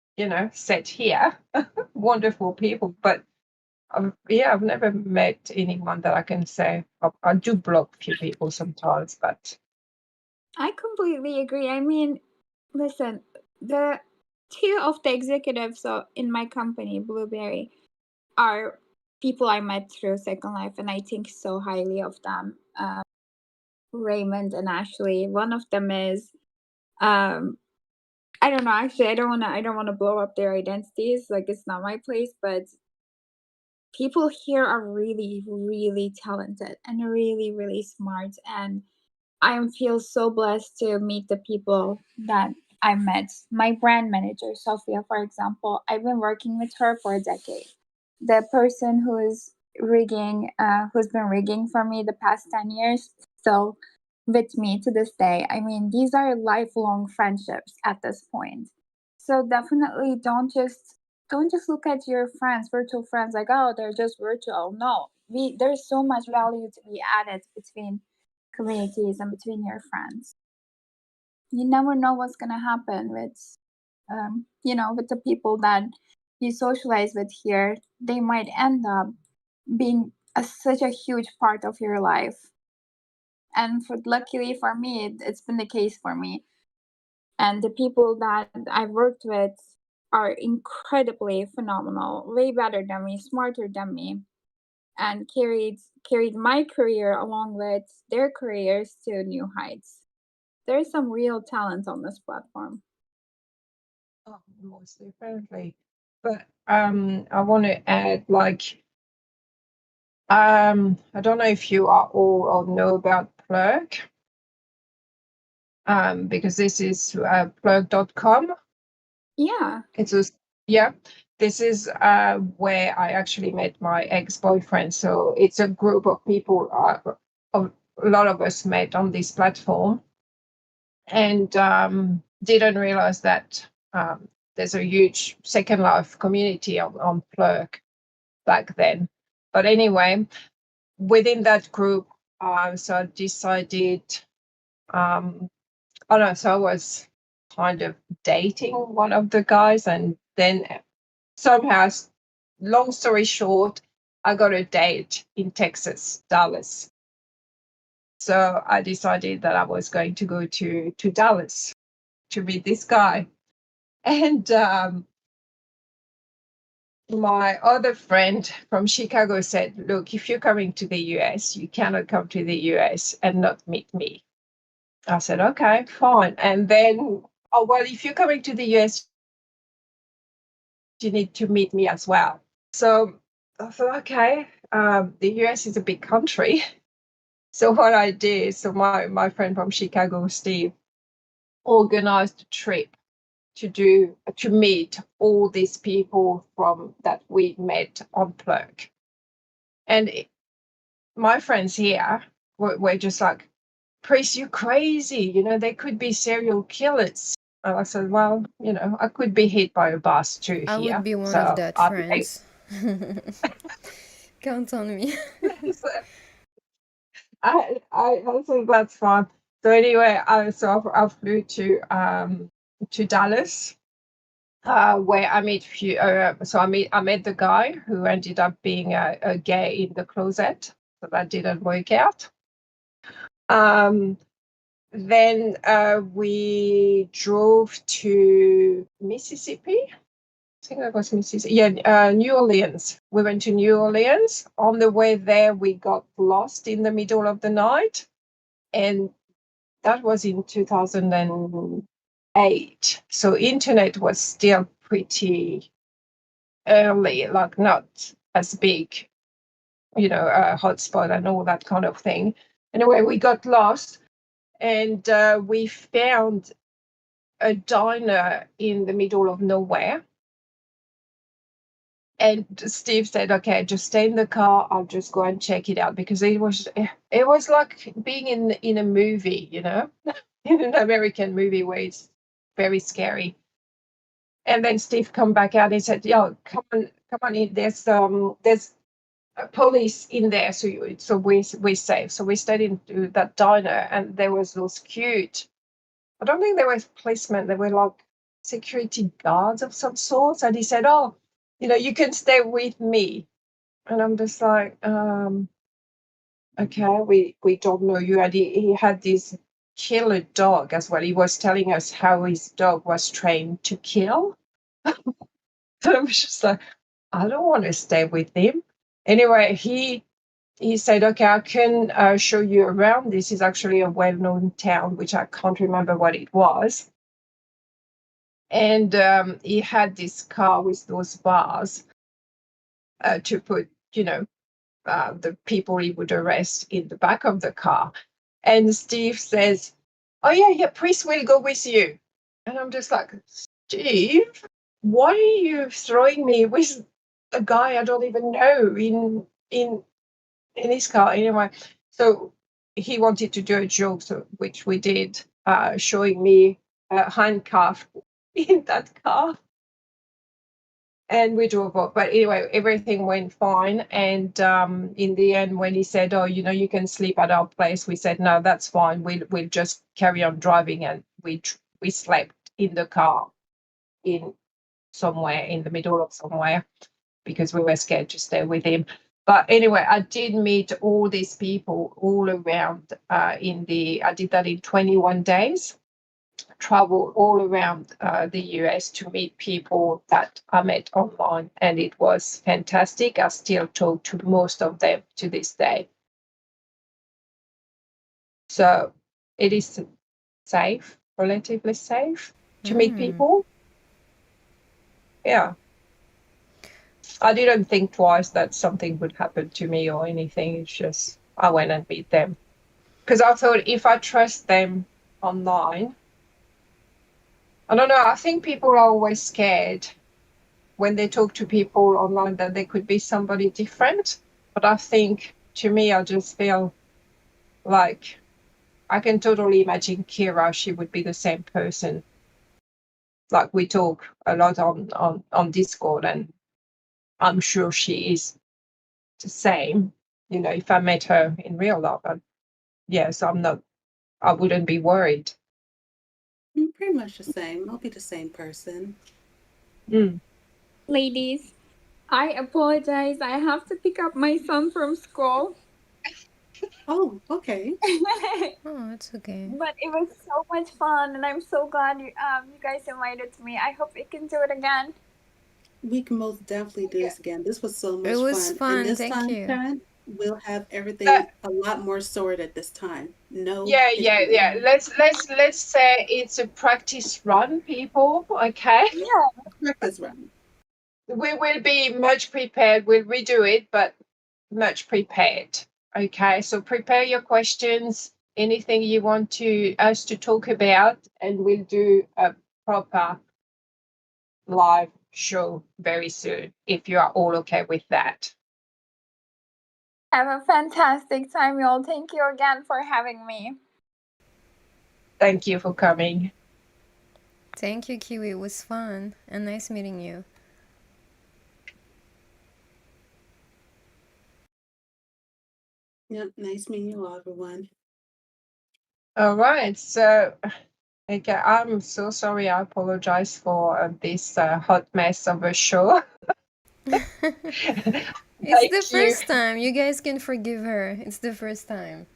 set here. Wonderful people. But I've never met anyone that I can say I do block a few people sometimes, but I completely agree. I mean, listen, the two of the executives in my company, Blueberry, are people I met through Second Life, and I think so highly of them. Raymond and Ashley. One of them is, I don't know. Actually, I don't want to blow up their identities. Like, it's not my place. But people here are really, really talented and really, really smart. And I feel so blessed to meet the people that I met. My brand manager, Sophia, for example, I've been working with her for a decade. The person who's been rigging for me the past 10 years, still with me to this day. I mean, these are lifelong friendships at this point. So definitely don't just look at your friends, virtual friends, like, oh, they're just virtual. No, there's so much value to be added between communities and between your friends. You never know what's gonna happen with, with the people that you socialize with here. They might end up being such a huge part of your life. And luckily for me, it's been the case for me. And the people that I've worked with are incredibly phenomenal, way better than me, smarter than me, and carried my career along with their careers to new heights. There's some real talent on this platform. oh, most definitely. But I want to add, like, I don't know if you are all or know about Plurk, because this is plurk.com. Yeah. This is where I actually met my ex-boyfriend. So it's a group of people, a lot of us met on this platform, and didn't realize that there's a huge Second Life community on Plurk back then. But anyway, within that group, so I decided, so I was kind of dating one of the guys, and then somehow, long story short, I got a date in Texas, Dallas. So I decided that I was going to go to Dallas to meet this guy. And my other friend from Chicago said, look, if you're coming to the US, you cannot come to the US and not meet me. I said, okay, fine. And then, oh, well, if you're coming to the US, you need to meet me as well. So I thought, okay, the US is a big country. So what I did, so my friend from Chicago, Steve, organized a trip to meet all these people from that we met on Plurk. And my friends here were just like, Chris, you're crazy. They could be serial killers. And I said, well, I could be hit by a bus too I would here. be one of So that I'll take. friends. Count on me. I think that's fun. So anyway, I flew to Dallas, where I met few. I met the guy who ended up being a gay in the closet, so that didn't work out. Then we drove to Mississippi. I think that was Mississippi. Yeah, New Orleans. We went to New Orleans. On the way there, we got lost in the middle of the night. And that was in 2008. So internet was still pretty early, like not as big, hotspot and all that kind of thing. Anyway, we got lost and we found a diner in the middle of nowhere. And Steve said, "Okay, just stay in the car. I'll just go and check it out," because it was like being in a movie, in an American movie where it's very scary. And then Steve come back out and said, "Yo, come on in. There's police in there, so we're safe." So we stayed into that diner, and there was those cute. I don't think they were policemen. They were like security guards of some sort. And he said, "Oh, you can stay with me." And I'm just like, okay, we don't know you. And he had this killer dog as well. He was telling us how his dog was trained to kill. So I was just like, I don't want to stay with him. Anyway, he said, "Okay, I can show you around. This is actually a well-known town," which I can't remember what it was. And he had this car with those bars to put, the people he would arrest in the back of the car. And Steve says, "Oh, yeah, Chris will go with you." And I'm just like, "Steve, why are you throwing me with a guy I don't even know in his car?" Anyway, so he wanted to do a joke, which we did, showing me handcuffed in that car. And we drove off. But anyway, everything went fine. And in the end, when he said, "Oh, you can sleep at our place," we said, "No, that's fine. We'll just carry on driving." And we slept in the car in somewhere in the middle of somewhere because we were scared to stay with him. But anyway, I did meet all these people all around I did that in 21 days. Travel all around the US to meet people that I met online, and it was fantastic. I still talk to most of them to this day. So it is safe, relatively safe to meet people. Yeah. I didn't think twice that something would happen to me or anything. It's just I went and meet them. Because I thought if I trust them online, I don't know, I think people are always scared when they talk to people online that they could be somebody different. But I think, to me, I just feel like I can totally imagine Kira, she would be the same person. Like we talk a lot on Discord, and I'm sure she is the same, if I met her in real life. Yes, I wouldn't be worried. Pretty much the same. I'll be the same person. Ladies, I apologize. I have to pick up my son from school. Oh, okay. Oh, it's okay. But it was so much fun, and I'm so glad you guys invited me. I hope we can do it again. We can most definitely do this again. This was so much It was fun. fun. And this Thank time, you. Karen, we'll have everything a lot more sorted this time. No. Yeah. Let's say it's a practice run, people. Okay. Yeah. Practice run. We will be much prepared. We'll redo it, but much prepared. Okay. So prepare your questions, anything you want us to talk about, and we'll do a proper live show very soon if you are all okay with that. Have a fantastic time, y'all. Thank you again for having me. Thank you for coming. Thank you, Kiwi. It was fun and nice meeting you. Yep, nice meeting you all, everyone. All right. So, okay, I'm so sorry. I apologize for this hot mess of a show. It's the first time. You guys can forgive her. It's the first time.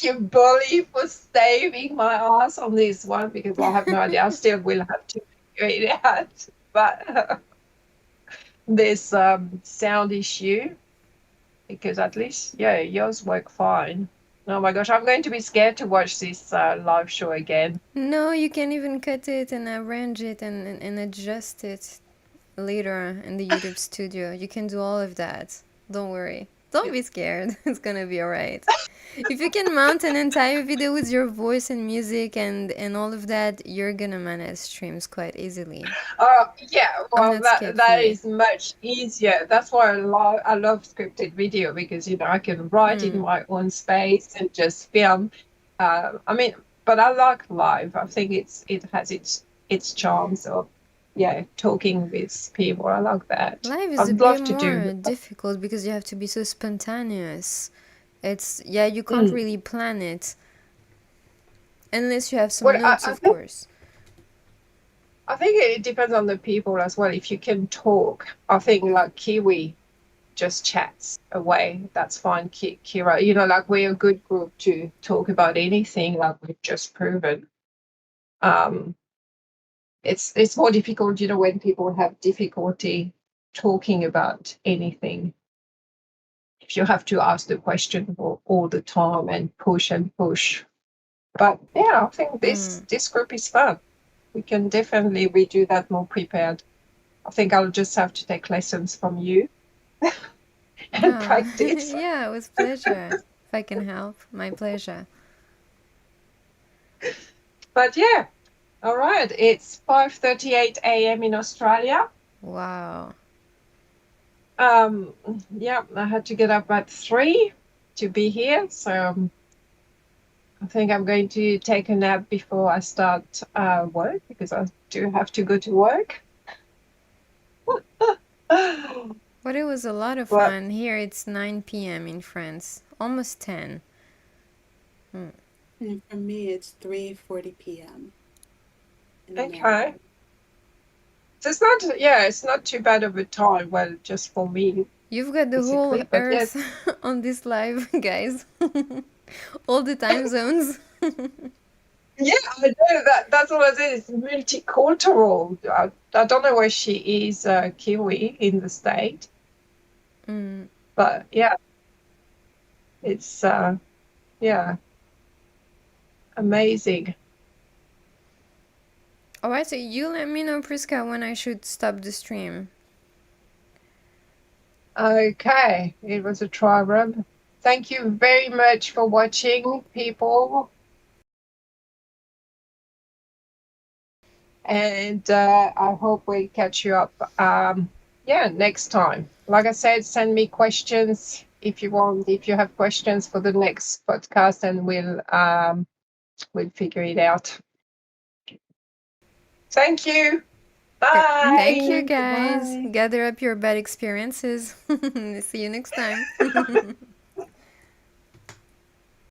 you, Bully, for saving my ass on this one because I have no idea. I still will have to figure it out. But this sound issue, because at least, yeah, yours work fine. Oh my gosh, I'm going to be scared to watch this live show again. No, you can even cut it and arrange it and adjust it later in the YouTube studio. You can do all of that. Don't worry. Don't be scared. It's gonna be alright. If you can mount an entire video with your voice and music and all of that, you're gonna manage streams quite easily. Yeah, I'm well, not scared for that you. is much easier. That's why I love scripted video because I can write in my own space and just film. I mean, but I like live. I think it has its charms of talking with people. I like that. Live is a I'd bit love to do. more difficult because you have to be so spontaneous. You can't really plan it unless you have some Well, notes, of course. I think it depends on the people as well. If you can talk, I think like Kiwi just chats away. That's fine. Kira, like we're a good group to talk about anything, like we've just proven. It's more difficult, when people have difficulty talking about anything. If you have to ask the question all the time and push and push. But yeah, I think this group is fun. We can definitely redo that more prepared. I think I'll just have to take lessons from you and practice. Yeah, with pleasure. If I can help, my pleasure. But yeah, all right. It's 5:38 a.m. in Australia. Wow. Yeah, I had to get up at 3 to be here, so I think I'm going to take a nap before I start work because I do have to go to work. But it was a lot of fun. Here it's 9 p.m. in France, almost 10. And for me, it's 3:40 p.m. Okay. So it's not too bad of a time. Well, just for me. You've got the whole Earth on this live, guys. All the time zones. Yeah, I know that's what it is. It's multicultural. I don't know where she is, Kiwi in the state. But yeah, it's amazing. All right, so you let me know, Priska, when I should stop the stream. Okay, it was a try run. Thank you very much for watching, people. And I hope we catch you up next time. Like I said, send me questions if you want, if you have questions for the next podcast, and we'll figure it out. Thank you. Bye. Thank you, guys. Bye. Gather up your bad experiences. See you next time.